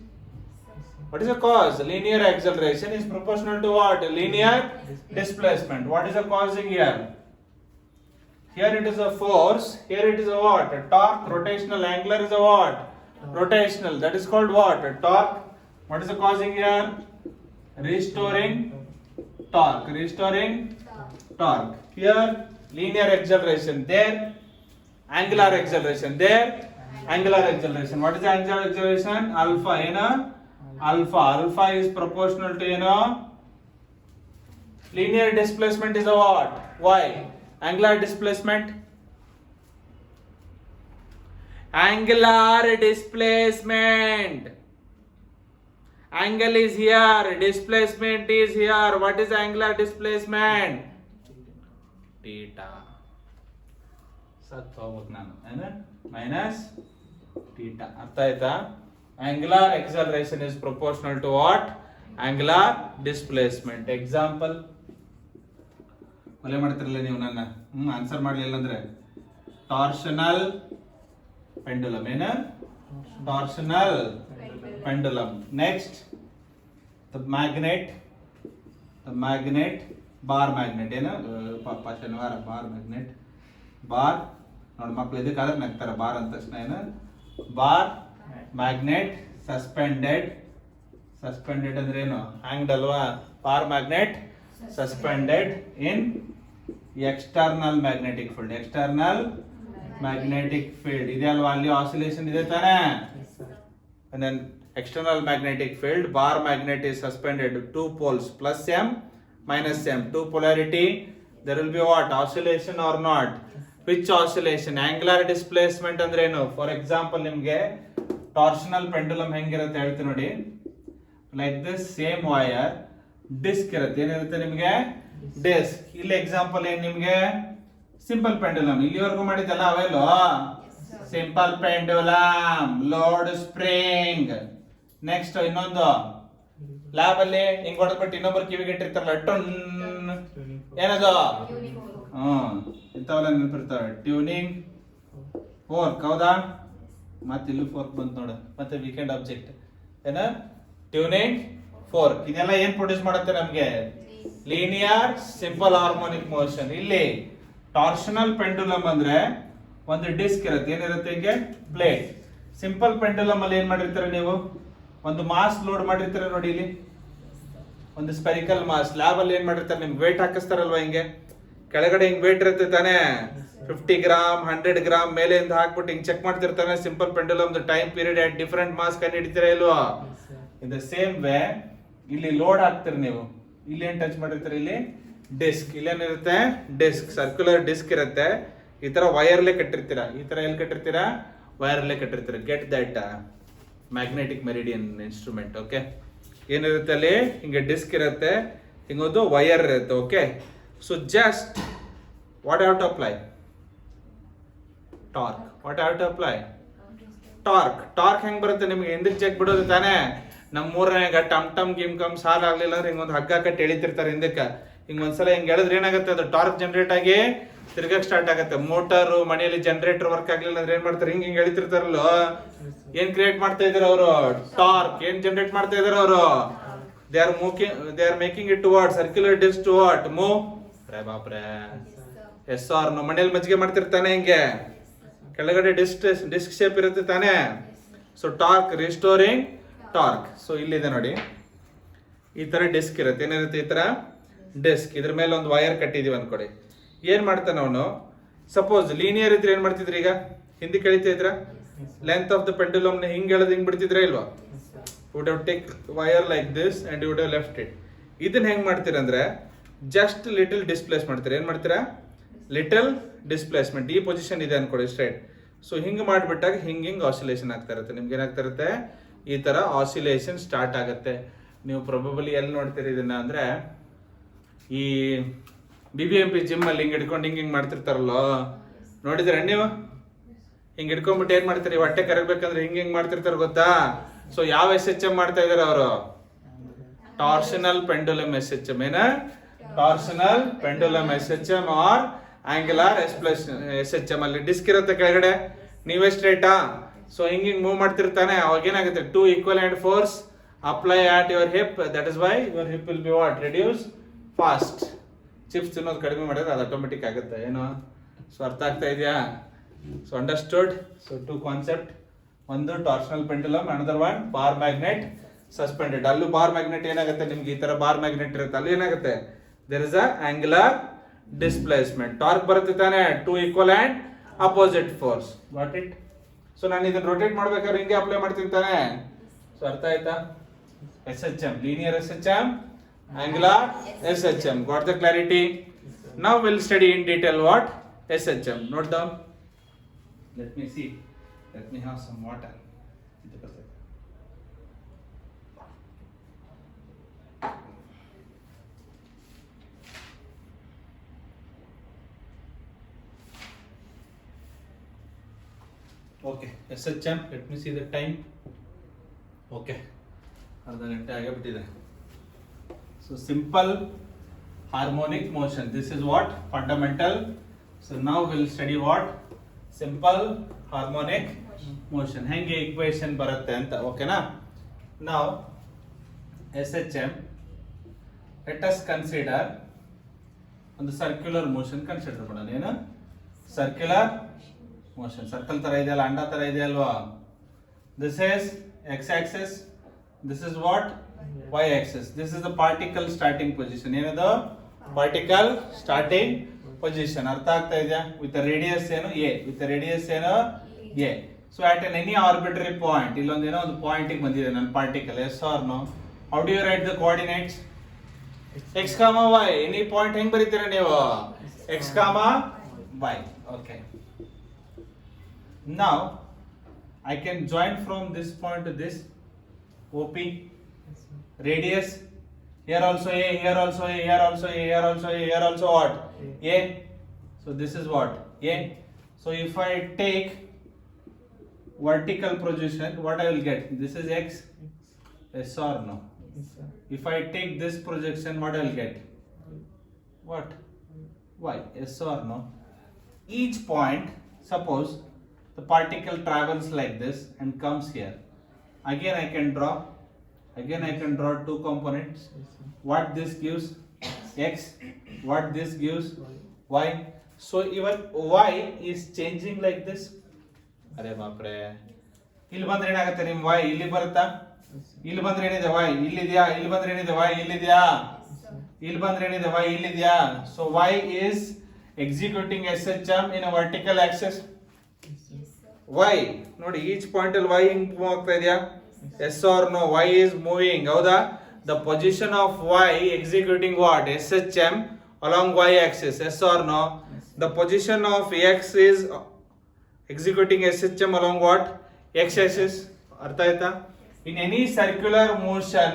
What is the cause? Linear acceleration is proportional to what? A linear displacement. What is the causing here? Here it is a force. Here it is a what? A torque. Rotational. Angular is a what? Rotational. That is called what? A torque. What is the causing here? Restoring torque. Here linear acceleration, there angular acceleration, there angular acceleration. What is the angular acceleration? Alpha. Alpha is proportional to linear displacement is a what? Y. Angular displacement angle is here, displacement is here. What is angular displacement? Theta. ಸತ್ ಹೋಗ್ಬೇಕು ನಾನು minus theta. ಅರ್ಥ ಆಯ್ತಾ angular acceleration is proportional to what? Angular displacement. Example ಒಲೆ ಮಾಡ್ತಿರಲ್ಲ ನೀವು ನನ್ನ answer ಮಾಡಲಿಲ್ಲ ಅಂದ್ರೆ torsional pendulum torsional pendulum. Next, the magnet, bar magnet. Papa ಶನಿವಾರ bar magnet. Bar ನೋಡಿ ಮಕ್ಕಳು ಇದಕ್ಕಾದ್ರೆ ನಗ್ತಾರೆ ಬಾರ್ ಅಂತ ತಕ್ಷಣ ಬಾರ್ ಮ್ಯಾಗ್ನೆಟ್ ಸಸ್ಪೆಂಡೆಡ್ ಅಂದ್ರೆ ಏನು ಹ್ಯಾಂಗ್ಡ್ ಅಲ್ವಾ ಬಾರ್ ಮ್ಯಾಗ್ನೆಟ್ ಸಸ್ಪೆಂಡೆಡ್ ಇನ್ ಎಕ್ಸ್ಟರ್ನಲ್ ಮ್ಯಾಗ್ನೆಟಿಕ್ ಫೀಲ್ಡ್ ಇದೆ ಅಲ್ವಾ ಅಲ್ಲಿ ಆಸಿಲೇಷನ್ ಇದೆ ತಾನೇ and then external magnetic field bar magnet is suspended two poles plus m minus m two polarity there will be what oscillation or not which oscillation angular displacement ಅಂದ್ರೆ ಏನು for example ನಿಮಗೆ torsional pendulum ಹೆಂಗಿರುತ್ತೆ ಹೇಳ್ತೀನಿ ನೋಡಿ like this same wire disc ಇರುತ್ತೆ ಏನಿರುತ್ತೆ ನಿಮಗೆ disc ಇಲ್ಲಿ ಎಕ್ಸಾಂಪಲ್ ಏನು ನಿಮಗೆ ಸಿಂಪಲ್ ಪೆಂಡುಲಮ್ ಇಲ್ಲಿವರೆಗೂ ಮಾಡಿದ್ದಲ್ಲ ಅವೆಲ್ಲೋ simple pendulum load spring next ಇನ್ನೊಂದು ಲ್ಯಾಬ್ ಅಲ್ಲಿ ಹಿಂಗ್ ಹೊಡೆದ್ಬಿಟ್ಟು ಇನ್ನೊಬ್ಬರು ಕಿವಿಗೆ ಇಟ್ಟಿರ್ತಾರಲ್ಲ ಟೊನ್ ಏನದು ಇಂಥವೆಲ್ಲ ನೆನಪಿರ್ತಾವೆ ಟ್ಯೂನಿಂಗ್ ಫೋರ್ಕ್ ಹೌದಾ ಮತ್ತೆ ಇಲ್ಲೂ ಫೋರ್ಕ್ ಬಂತು ನೋಡು ಮತ್ತೆ ವೀಕೆಂಡ್ ಆಬ್ಜೆಕ್ಟ್ ಏನ ಟ್ಯೂನಿಂಗ್ ಫೋರ್ಕ್ ಇದೆಲ್ಲ ಏನ್ ಪ್ರೊಡ್ಯೂಸ್ ಮಾಡುತ್ತೆ ನಮ್ಗೆ ಲೀನಿಯರ್ ಸಿಂಪಲ್ ಹಾರ್ಮೋನಿಕ್ ಮೋಷನ್ ಇಲ್ಲಿ ಟಾರ್ಷನಲ್ ಪೆಂಡುಲಮ್ ಅಂದ್ರೆ ಒಂದು ಡಿಸ್ಕ್ ಇರುತ್ತೆ ಏನಿರುತ್ತೆ ಹಿಂಗೆ ಪ್ಲೇಟ್ ಸಿಂಪಲ್ ಪೆಂಡುಲಮ್ ಅಲ್ಲಿ ಏನ್ ಮಾಡಿರ್ತಾರೆ ನೀವು ಒಂದು ಮಾಸ್ ಲೋಡ್ ಮಾಡಿರ್ತಾರೆ ನೋಡಿ ಇಲ್ಲಿ ಒಂದು ಸ್ಪೆರಿಕಲ್ ಮಾಸ್ ಲ್ಯಾಬ್ ಅಲ್ಲಿ ಏನ್ ಮಾಡಿರ್ತಾರೆ ನಿಮ್ಗೆ ವೇಟ್ ಹಾಕಿಸ್ತಾರಲ್ವಾ ಹಿಂಗೆ ಕೆಳಗಡೆ ಹಿಂಗ್ ವೇಟ್ ಇರುತ್ತೆ ತಾನೇ 50 ಗ್ರಾಮ್ 100 ಗ್ರಾಮ್ ಮೇಲೆಯಿಂದ ಹಾಕ್ಬಿಟ್ಟು ಹಿಂಗ್ ಚೆಕ್ ಮಾಡ್ತಿರ್ತಾನೆ simple pendulum time period at different mass ಕಂಡು ಹಿಡಿತೀರಾ ಇಲ್ವಾ ಇನ್ ದ ಸೇಮ್ ವೇ ಇಲ್ಲಿ ಲೋಡ್ ಹಾಕ್ತೀರಿ ನೀವು ಇಲ್ಲಿ ಏನ್ ಟಚ್ ಮಾಡಿರ್ತೀರಿ ಇಲ್ಲಿ ಡಿಸ್ಕ್ ಇಲ್ಲೇನಿರುತ್ತೆ ಡಿಸ್ಕ್ ಸರ್ಕ್ಯುಲರ್ ಡಿಸ್ಕ್ ಇರುತ್ತೆ ಈ ತರ ವೈರ್ಲೆ ಕಟ್ಟಿರ್ತೀರಾ ಈ ತರ ಎಲ್ಲಿ ಕಟ್ಟಿರ್ತೀರಾ ವೈರ್ಲೆ ಕಟ್ಟಿರ್ತೀರಾ get that magnetic meridian instrument okay ಏನಿರುತ್ತೆ ಅಲ್ಲಿ ಹಿಂಗೆ ಡಿಸ್ಕ್ ಇರುತ್ತೆ ಹಿಂಗೊಂದು ವೈರ್ ಇರುತ್ತೆ okay so just what have to apply torque ಹೆಂಗ್ ಬರುತ್ತೆ ನಿಮ್ಗೆ ಹಿಂದಕ್ಕೆ ಚೆಕ್ ಬಿಡೋದು ತಾನೇ ನಮ್ಮ ಮೂರನೇಗ ಟಮ್ ಗಿಮ್ ಕಮ್ ಸಾಲ ಆಗ್ಲಿಲ್ಲ ಅಂದ್ರೆ ಹಿಂಗೊಂದು ಹಗ್ಗ ಕಟ್ಟಿ ಎಳಿತಿರ್ತಾರೆ ಹಿಂದಕ್ಕೆ ಹಿಂಗೆ ಒಂದ್ಸಲ ಹಿಂಗೆ ಎಳೆದ್ರೆ ಏನಾಗುತ್ತೆ, ಅದು ಟಾರ್ಕ್ ಜನರೇಟ್ ಆಗಿ ತಿರ್ಗಕ್ಕೆ ಸ್ಟಾರ್ಟ್ ಆಗುತ್ತೆ. ಮೋಟಾರು ಮನೆಯಲ್ಲಿ ಜನರೇಟರ್ ವರ್ಕ್ ಆಗ್ಲಿಲ್ಲ ಅಂದ್ರೆ ಏನ್ ಮಾಡ್ತಾರೆ, ಹಿಂಗೆ ಹಿಂಗೆ ಎಳಿತಿರ್ತಾರಲ್ಲ, ಏನ್ ಕ್ರಿಯೇಟ್ ಮಾಡ್ತಾ ಇದಾರೆ ಅವರು, ಟಾರ್ಕ್. ಏನ್ ಜನರೇಟ್ ಮಾಡ್ತಾ ಇದಾರೆ ಅವರು, they are making it to what, circular disc to what, move. ರೇ ಬಾಪ್ರೆ, ಎಸ್ ಆರ್ ನೋ. ಮನೇಲಿ ಮಜ್ಜಿಗೆ ಮಾಡ್ತಿರ್ತಾನೆ ಹಿಂಗೆ, ಕೆಳಗಡೆ ಡಿಸ್ಕ್ ಶೇಪ್ ಇರುತ್ತೆ ತಾನೆ. So torque, restoring torque. So ಇಲ್ಲಿದೆ ನೋಡಿ, ಈ ತರ ಡಿಸ್ಕ್ ಇರುತ್ತೆ. ಏನಿರುತ್ತೆ ಈ ತರ ಡಿಸ್ಕ್, ಇದ್ರ ಮೇಲೆ ಒಂದು ವೈರ್ ಕಟ್ಟಿದೀವಿ ಅನ್ಕೊಡಿ. ಏನ್ ಮಾಡ್ತಾನೆ ಅವನು, ಸಪೋಸ್ ಲೀನಿಯರ್ ಇದ್ರೆ ಏನ್ ಮಾಡ್ತಿದ್ರಿ, ಈಗ ಹಿಂದಿ ಕಳಿತಾ ಇದ್ರ ಲೆಂತ್ ಆಫ್ ದ ಪೆಂಡುಲಮ್ ನ ಹಿಂಗ್ ಎಳೆದು ಹಿಂಗ್ ಬಿಡ್ತಿದ್ರ ಇಲ್ವಾ, would have take wire like this and you would have left it. ಇದನ್ನ ಹೆಂಗ್ ಮಾಡ್ತೀರ ಅಂದ್ರೆ ಜಸ್ಟ್ ಲಿಟಲ್ ಡಿಸ್ಪ್ಲೇಸ್ ಮಾಡ್ತೀರಾ. ಏನ್ ಮಾಡ್ತೀರಾ, ಲಿಟಲ್ ಡಿಸ್ಪ್ಲೇಸ್ಮೆಂಟ್. ಈ ಪೊಸಿಷನ್ ಇದೆ ಅನ್ಕೊಡಿ ಸ್ಟ್ರೈಟ್. ಸೊ ಹಿಂಗ್ ಮಾಡ್ಬಿಟ್ಟಾಗ ಹಿಂಗ್ ಹಿಂಗ್ ಆಸಿಲೇಷನ್ ಆಗ್ತಾ ಇರುತ್ತೆ. ನಿಮ್ಗೆ ಏನಾಗ್ತಾ ಇರುತ್ತೆ, ಈ ತರ ಆಸಿಲೇಷನ್ ಸ್ಟಾರ್ಟ್ ಆಗುತ್ತೆ. ನೀವು ಪ್ರೊಬಬಲಿ ಎಲ್ಲಿ ನೋಡ್ತೀರಿ ಇದನ್ನ ಅಂದ್ರೆ, ಈ BBMP ಜಿಮ್ ಅಲ್ಲಿ ಹಿಂಗ್ ಹಿಡ್ಕೊಂಡು ಹಿಂಗ್ ಹಿಂಗ್ ಮಾಡ್ತಿರ್ತಾರಲ್ಲ, ನೋಡಿದ್ರೆ ನೀವು ಹಿಂಗ್ ಹಿಡ್ಕೊಂಡ್ಬಿಟ್ಟು ಏನ್ ಮಾಡ್ತೀರಿ, ಹೊಟ್ಟೆ ಕರಗ್ಬೇಕಂದ್ರೆ ಹಿಂಗ್ ಹಿಂಗ್ ಮಾಡ್ತಿರ್ತಾರ ಗೊತ್ತಾ. ಸೊ ಯಾವ SHM ಮಾಡ್ತಾ ಇದಾರೆ ಅವರು, ಟಾರ್ಷನಲ್ ಪೆಂಡುಲಮ್ SHM. ಏನ torsional pendulum SHM or angular SHM. ಅಲ್ಲಿ ಡಿಸ್ಕ್ ಇರುತ್ತೆ ಕೆಳಗಡೆ, ನೀವೇ ಸ್ಟ್ರೇಟಾ. ಸೊ ಹಿಂಗ್ ಹಿಂಗ್ ಮೂವ್ ಮಾಡ್ತಿರ್ತಾನೆ, ಅವಾಗ ಏನಾಗುತ್ತೆ, to equivalent force apply at your hip, that is why your hip will be what, reduce fast. Chips ತಿನ್ನೋದು ಕಡಿಮೆ ಮಾಡಿದ್ರೆ ಅದು ಆಟೋಮೆಟಿಕ್ ಆಗುತ್ತೆ. ಏನು, ಸೊ ಅರ್ಥ ಆಗ್ತಾ ಇದೆಯಾ. So understood. So two concept, ಒಂದು torsional pendulum, another one bar magnet suspended. ಅಲ್ಲೂ ಬಾರ್ ಮ್ಯಾಗ್ನೆಟ್ ಏನಾಗುತ್ತೆ, ನಿಮ್ಗೆ ಈ ತರ ಬಾರ್ ಮ್ಯಾಗ್ನೆಟ್ ಇರುತ್ತೆ, ಅಲ್ಲಿ ಏನಾಗುತ್ತೆ, there is a angular displacement. Torque ಬರುತ್ತೆ ತಾನೆ, two equal and opposite force. What it. So ನಾನು ಇದನ್ನ ರೊಟೇಟ್ ಮಾಡ್ಬೇಕಾದ್ರೆ ಹಿಂಗೆ ಅಪ್ಲೈ ಮಾಡ್ತೀನಿ ತಾನೆ. ಸೊ ಅರ್ಥ ಆಯ್ತಾ. SHM, linear SHM, angular SHM. Got the clarity? Now we'll study in detail what SHM. Note down. Let me see. Let me have some water. Okay, SHM. Let me see the time. Okay. ಅರ್ಧ ಗಂಟೆ ಆಗಿಬಿಟ್ಟಿದೆ. So simple harmonic motion, this is what fundamental. So ನಾವು will study what simple harmonic motion, ಹೆಂಗೆ equation ಬರುತ್ತೆ ಅಂತ. ಓಕೆನಾ. ನಾವು SHM, let us consider ಒಂದು ಸರ್ಕ್ಯುಲರ್ ಮೋಷನ್ ಕನ್ಸಿಡರ್ ಮಾಡೋಣ. ಏನು, ಸರ್ಕ್ಯುಲರ್ ಮೋಷನ್. ಸರ್ಕಲ್ ತರ ಇದೆಯಲ್ಲ, ಅಂಡ ತರ ಇದೆಯಲ್ವಾ. This is x axis, this is what y axis. This is the particle starting position. ಏನದು, particle starting position. ಅರ್ಥ ಆಗ್ತಾ ಇದೆಯಾ. with the radius ಏನು a, with the radius ಏನು a. so at an any arbitrary point, ಇಲ್ಲೊಂದು ಏನೋ ಒಂದು point ಗೆ ಬಂದಿದೆ ನನ್ನ particle, yes or no. how do you write the coordinates, x, y. any point ಹೆಂಗ್ ಬರೀತೀರಾ ನೀವು, x, y. okay, now I can join from this point to this OP, radius, here also A, here also A, here also A, here also A, here also what, A. So this is what, A. So if I take vertical projection, what I will get, this is X, yes or no. If I take this projection, what I will get, what, Y, yes or no. Each point, suppose the particle travels like this and comes here. Again I can draw two components. What this gives, X. What this gives, Y. So even Y is changing like this. ಅರೆ ಬಾಪ್ರೆ, ಇಲ್ಲಿ ಬಂದ್ರೆ ಏನಾಗುತ್ತೆ ನಿಮ್ Y, ಇಲ್ಲಿ ಬರುತ್ತಾ, ಇಲ್ಲಿ ಬಂದ್ರೆ ಏನಿದೆ Y, ಇಲ್ಲಿದೆಯಾ, ಇಲ್ಲಿ ಬಂದ್ರೆ ಏನಿದೆ Y, ಇಲ್ಲಿದೆಯಾ, ಇಲ್ಲಿ ಬಂದ್ರೆ ಏನಿದೆ Y, ಇಲ್ಲಿದೆಯಾ. So Y is executing SHM in a vertical axis. Y ನೋಡಿ, ಈಚ್ ಪಾಯಿಂಟ್ ಅಲ್ಲಿ Y ಹಿಂಗ್ ಮೂವ್ ಆಗ್ತಾ ಇದೆಯಾ, yes or no. Y is moving, ಹೌದಾ. the position of Y executing what, SHM along Y axis, yes or no. the position of X is executing SHM along what, X axis. ಅರ್ಥ ಆಯ್ತಾ. in any circular motion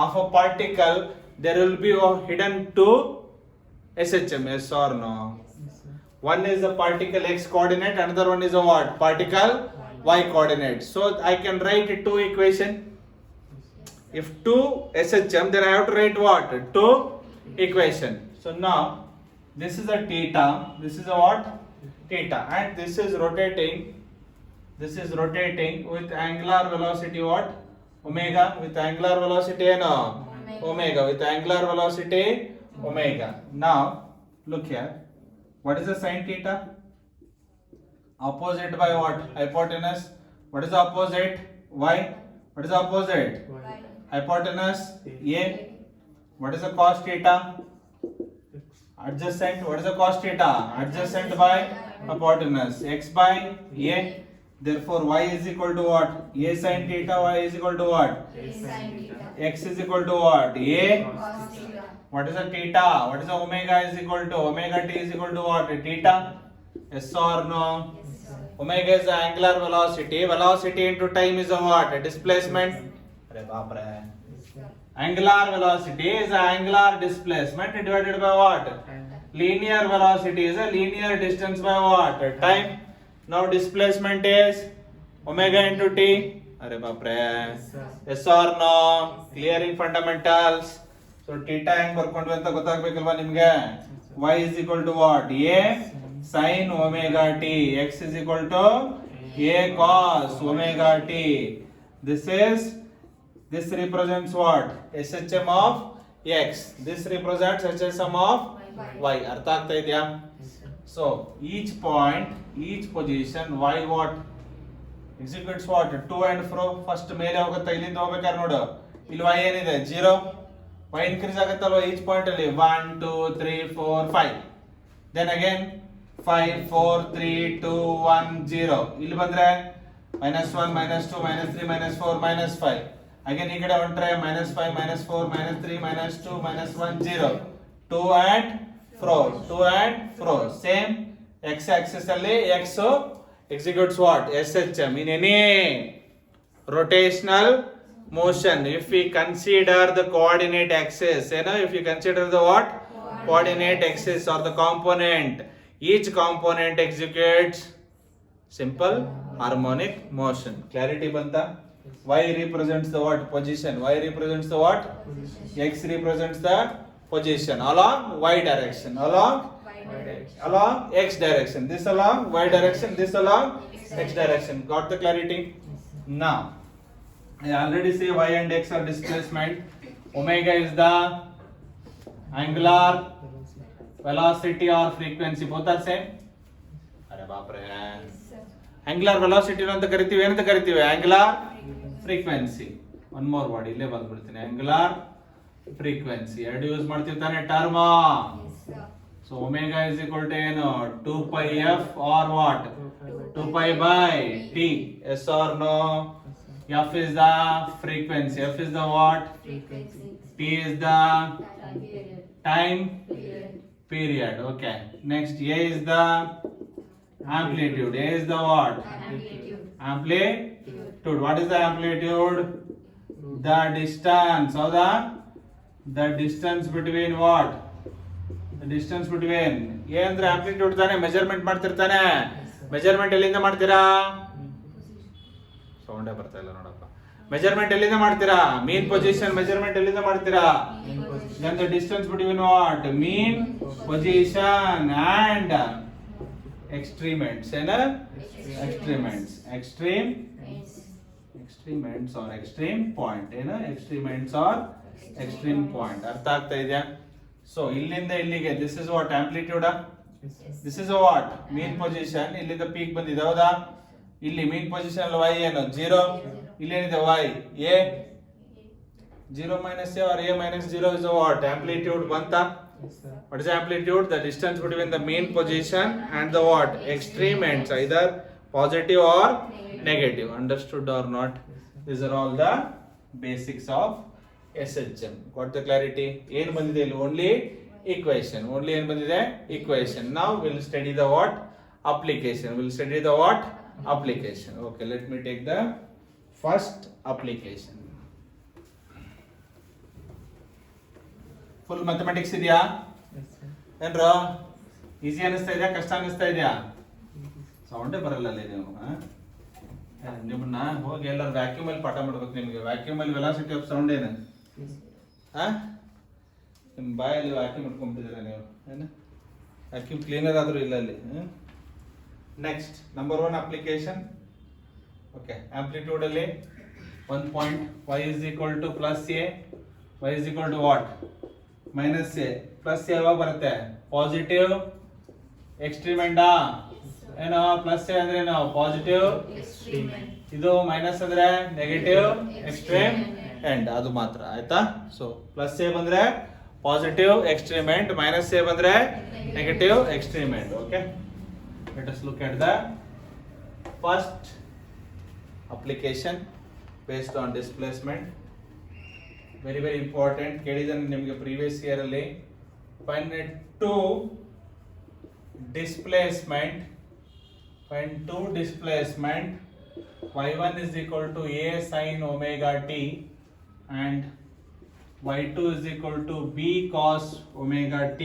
of a particle there will be a hidden two SHM, yes or no. One is the particle x coordinate, another one is a what, particle y coordinate. So I can write two equation. If two SHM, then I have to write what, two equation. So now this is a theta, this is a what? Theta, and this is rotating. This is rotating with angular velocity what? Omega. With angular velocity no? Omega. With angular velocity omega. Now look here. What is the sin theta? Opposite by what? Hypotenuse. What is the opposite? Y. What is the opposite? Hypotenuse A. What is the cos theta? Adjacent. What is the cos theta? Adjacent by hypotenuse. X by A. Therefore y is equal to what? A sin theta. Y is equal to what? X is equal to what? A. What is the theta? What is the omega is equal to? Omega t is equal to what? Theta. Yes or no? Omega is the angular velocity. Velocity into time is a what? A displacement. Arey baap re. Angular velocity is the angular displacement divided by what? Linear velocity is a linear distance by what? Time. Now displacement is omega into t. Arey baap re. Yes or no? Clearing fundamentals. So theta ಹೆಂಗ್ ಬರ್ಕೊಂಡ್ವಿ ಅಂತ ಗೊತ್ತಾಗಬೇಕಲ್ವಾ ನಿಮಗೆ? Y is equal to what? A sin omega t. X is equal to A cos omega t. This represents what? SHM of X. This represents HSM of Y. ಅರ್ಥ ಆಗ್ತಾ ಇದೆಯಾ? So each point, each position, Y what? Executes what? To and fro. First ಮೇಲೆ ಹೋಗುತ್ತೆ, ಇಲ್ಲಿಂದ ಹೋಗ್ಬೇಕಾದ್ರೆ ನೋಡು. ಇಲ್ಲಿ Y ಏನಿದೆ? 0. Y increase ಆಗುತ್ತಲ್ವಾ each point ಅಲ್ಲಿ 1 2 3 4 5. Then again 5 4 3 2 1 0. ಇಲ್ಲಿ ಬಂದ್ರೆ -1 -2 -3 -4 -5. Again ಈ ಕಡೆ ಹೊಂಟ್ರೆ -5 -4 -3 -2 -1 0. To and fro. Same x axis ಅಲ್ಲಿ x executes what? SHM in any rotational motion. If we consider the coordinate axis, if you consider the what? Coordinate axis or the component, each component executes simple harmonic motion. Clarity banta? Y represents the what? Position. Y represents the what? X represents the position along y direction. Along x direction. This along y direction. This along x direction. Got the clarity? Now I already say y and x are displacement. Omega is the angular velocity or frequency. Both are same. Arey baap re. Angular velocity ಅಂತ ಕರಿತೀವಿ, ಏನಂತ ಕರಿತೀವಿ? Angular frequency. One more word ಇಲ್ಲೇ ಬಂದ್ಬಿಡ್ತೀನಿ. Angular frequency. ಎರಡು use ಮಾಡ್ತಿರ್ತಾನೆ term. So omega is equal to ಏನು? 2 pi f or what? 2 pi by t. Yes or no? F is the frequency. F is the what? T is the time period. Okay. Next, A is the amplitude. A is the what? Amplitude. What is the amplitude? The distance. How the distance between what? The distance between. A ಅಂದ್ರೆ amplitude ತಾನೆ, measurement ಮಾಡ್ತಿರ್ತಾನೆ. Measurement ಎಲ್ಲಿಂದ ಮಾಡ್ತೀರಾ? ಸೌಂಡೇ ಬರ್ತಾ ಇಲ್ಲ ನೋಡಪ್ಪ. Measurement ಎಲ್ಲಿಂದ ಮಾಡ್ತೀರಾ? ಮೀನ್ position measurement ಎಲ್ಲಿಂದ ಮಾಡ್ತೀರಾ? then the distance between what? mean position and extreme ends. extreme ends or extreme point. extreme ends or extreme point. ಅರ್ಥ ಆಗ್ತಾ ಇದೆಯಾ? ಸೊ ಇಲ್ಲಿಂದ ಇಲ್ಲಿಗೆ this is what? amplitude. this is a what? mean position. ಇಲ್ಲಿಂದ peak ಬಂದಿದೆ, ಹೌದಾ? ಇಲ್ಲಿ ಮೀನ್ position y ಏನು? 0. ಇಲ್ಲಿ ಏನಿದೆ y? a. 0 minus a or a minus 0 is a what? amplitude ಬಂತಾ? What is amplitude? The distance between the mean position and the what? extreme ends, either positive or negative. Understood or not? These are all the basics of SHM. Got the clarity? ಏನು ಬಂದಿದೆ ಇಲ್ಲಿ? only equation. only ಏನು ಬಂದಿದೆ? equation. Now we'll study the what? application. We'll study the what? application. Okay, let me take the first application. Full mathematics ಇದೆಯಾ? ಏನ್ರೋ easy ಅನಿಸ್ತಾ ಇದೆಯಾ, ಕಷ್ಟ ಅನಿಸ್ತಾ ಇದೆಯಾ? ಸೌಂಡೇ ಬರಲ್ಲ ಅಲ್ಲಿ ನೀವು. ನಿಮ್ಮನ್ನ ಹೋಗಿ ಎಲ್ಲರೂ ವ್ಯಾಕ್ಯೂಮ್ ಅಲ್ಲಿ ಪಾಠ ಮಾಡ್ಬೇಕು. ನಿಮಗೆ ವ್ಯಾಕ್ಯೂಮ್ ಅಲ್ಲಿ ವೆಲಾಸಿಟಿ ಆಫ್ ಸೌಂಡ್ ಏನು? ನಿಮ್ಮ ಬಾಯಲ್ಲಿ ವ್ಯಾಕ್ಯೂಮ್ ಇಟ್ಕೊಂಡ್ಬಿಟ್ಟಿದ್ದೀರಾ ನೀವು ಏನು ವ್ಯಾಕ್ಯೂಮ್ ಕ್ಲೀನರ್ ಆದರೂ ಇಲ್ಲ ಅಲ್ಲಿ. Next number 1 application. Okay, amplitude ಅಲ್ಲಿ 1 point y is equal to plus a, y is equal to what? minus a. Plus a ಯಾವಾಗ ಬರುತ್ತೆ? ಪಾಸಿಟಿವ್ ಎಕ್ಸ್ಟ್ರೀಮೆಂಟ್ ಏನೋ ಪ್ಲಸ್ ಎ ಅಂದ್ರೆ ಏನು ಪಾಸಿಟಿವ್, ಇದು ಮೈನಸ್ ಅಂದ್ರೆ ನೆಗೆಟಿವ್ ಎಕ್ಸ್ಟ್ರೀಮ್ ಎಂಡ್, ಅದು ಮಾತ್ರ ಆಯ್ತಾ. ಸೊ ಪ್ಲಸ್ ಎ ಬಂದ್ರೆ positive extreme end, minus a ಬಂದ್ರೆ negative extreme end. Okay, let us look at the first application based on displacement. Very very important. ಕೇಳಿದಾನೆ ನಿಮಗೆ ಪ್ರೀವಿಯಸ್ ಇಯರ್ ಅಲ್ಲಿ. Find two displacement y1 is equal to a sin omega t and y2 is equal to b cos omega t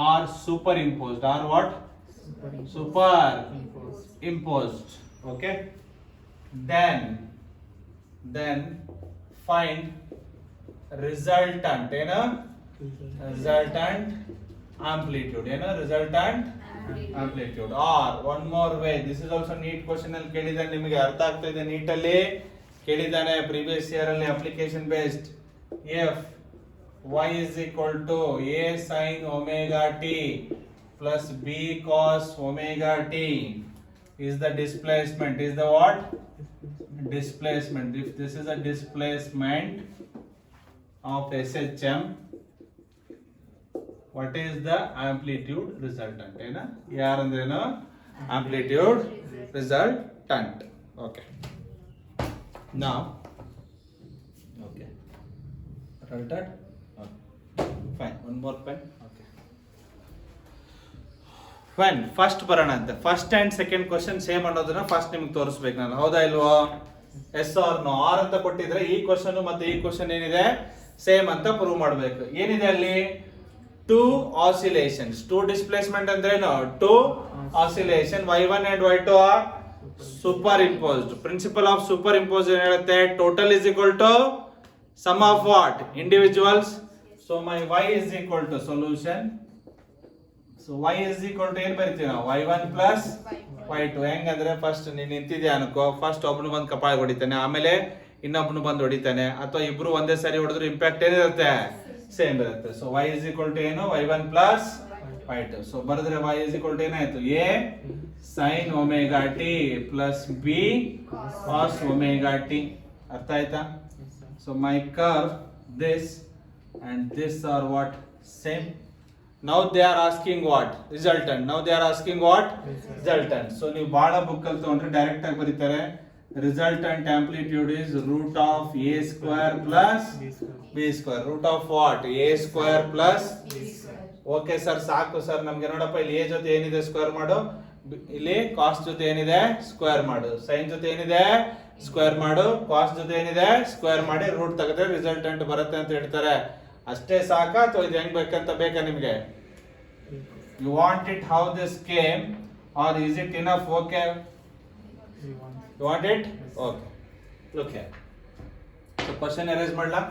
are superimposed. Are what? Superimposed. Okay, then find resultant amplitude. Resultant amplitude. Or one more way, this is also neat question ಅಲ್ಲಿ ಕೇಳಿದಾನೆ, ನಿಮಗೆ ಅರ್ಥ ಆಗ್ತಾ ಇದೆ neat ಅಲ್ಲಿ ಕೇಳಿದಾನೆ previous year ಅಲ್ಲಿ application based. if y is equal to a sin omega t plus b cos omega t is the displacement, is the what? Displacement. If this is a displacement of SHM, what is the amplitude resultant? ಏನ ಯಾರಂದ್ರೇನು amplitude resultant. Okay, now okay, resultant. Okay, fine, one more pen. Okay, fine. First ಬರೋಣ ಅಂತ. First and second question same ಅನ್ನೋದನ್ನ first ನಿಮ್ಗೆ ತೋರಿಸ್ಬೇಕು ನಾನು, ಹೌದಾ ಇಲ್ವೋ? S or no. R ಅಂತ ಕೊಟ್ಟಿದ್ರೆ ಈ ಕ್ವಶನ್ ಮತ್ತೆ ಈ ಕ್ವಶನ್ ಏನಿದೆ ಸೇಮ್ ಅಂತ ಪ್ರೂವ್ ಮಾಡಬೇಕು. ಏನಿದೆ ಅಲ್ಲಿ? Two oscillations. ಟೂ ಡಿಸ್ಪ್ಲೇಸ್ಮೆಂಟ್ ಅಂದ್ರೇನು? Two oscillation y1 and y2 are superimposed. Principle of superimpose ಏನ್ ಹೇಳುತ್ತೆ? Total is equal to sum of what? Individuals. So my y is equal to solution. So y is equal to ಏನ್ ಬರಿತೀವಿ ನಾವು? y1 plus y2. ಹೆಂಗಂದ್ರೆ first ನೀನ್ ನಿಂತಿದ್ಯಾ ಅನ್ಕೋ, first ಒಬ್ನು ಬಂದು ಕಪಾಳ ಹೊಡಿತಾನೆ, ಆಮೇಲೆ ಇನ್ನೊಬ್ನು ಬಂದು ಹೊಡಿತಾನೆ, ಅಥವಾ ಇಬ್ರು ಒಂದೇ ಸಾರಿ ಹೊಡೆದ್ರು ಇಂಪ್ಯಾಕ್ಟ್ ಏನಿರುತ್ತೆ? ಸೇಮ್ ಇರುತ್ತೆ. So y is equal to ಏನು? y1 plus y2. ಸೊ ಬರೆದ್ರೆ y is equal to ಏನಾಯ್ತು? a sin omega t plus b cos omega t. ಅರ್ಥ ಆಯ್ತಾ? So my curve this and this are what? Same. Now they are asking what? Resultant. Now they are asking what? Resultant. So ನೀವು ಬಾಳ book ಅಲ್ಲಿ ತಗೊಂಡ್ರೆ direct ಆಗಿ ಬರೀತಾರೆ resultant amplitude is root of a square plus b square. root of what? a square plus okay sir, ಸಾಕು sir ನಮ್ಗೆ. ನೋಡಪ್ಪ ಇಲ್ಲಿ a ಜೊತೆ ಏನಿದೆ ಸ್ಕ್ವೇರ್ ಮಾಡು, ಇಲ್ಲಿ ಕಾಸ್ ಜೊತೆ ಏನಿದೆ ಸ್ಕ್ವೇರ್ ಮಾಡು, ಸೈನ್ ಜೊತೆ ಏನಿದೆ ಸ್ಕ್ವೇರ್ ಮಾಡು, ಕಾಸ್ ಜೊತೆ ಏನಿದೆ ಸ್ಕ್ವೇರ್ ಮಾಡಿ ರೂಟ್ ತೆಗೆದ್ರೆ ರಿಸಲ್ಟೆಂಟ್ ಬರುತ್ತೆ ಅಂತ ಹೇಳ್ತಾರೆ. ಅಷ್ಟೇ ಸಾಕಾ ಅಥವಾ ಇದು ಹೆಂಗ್ ಬೇಕಂತ ಬೇಕಾ ನಿಮ್ಗೆ? You want it how this came or is it enough? Okay, you want it? Okay, look here. So question erase madla?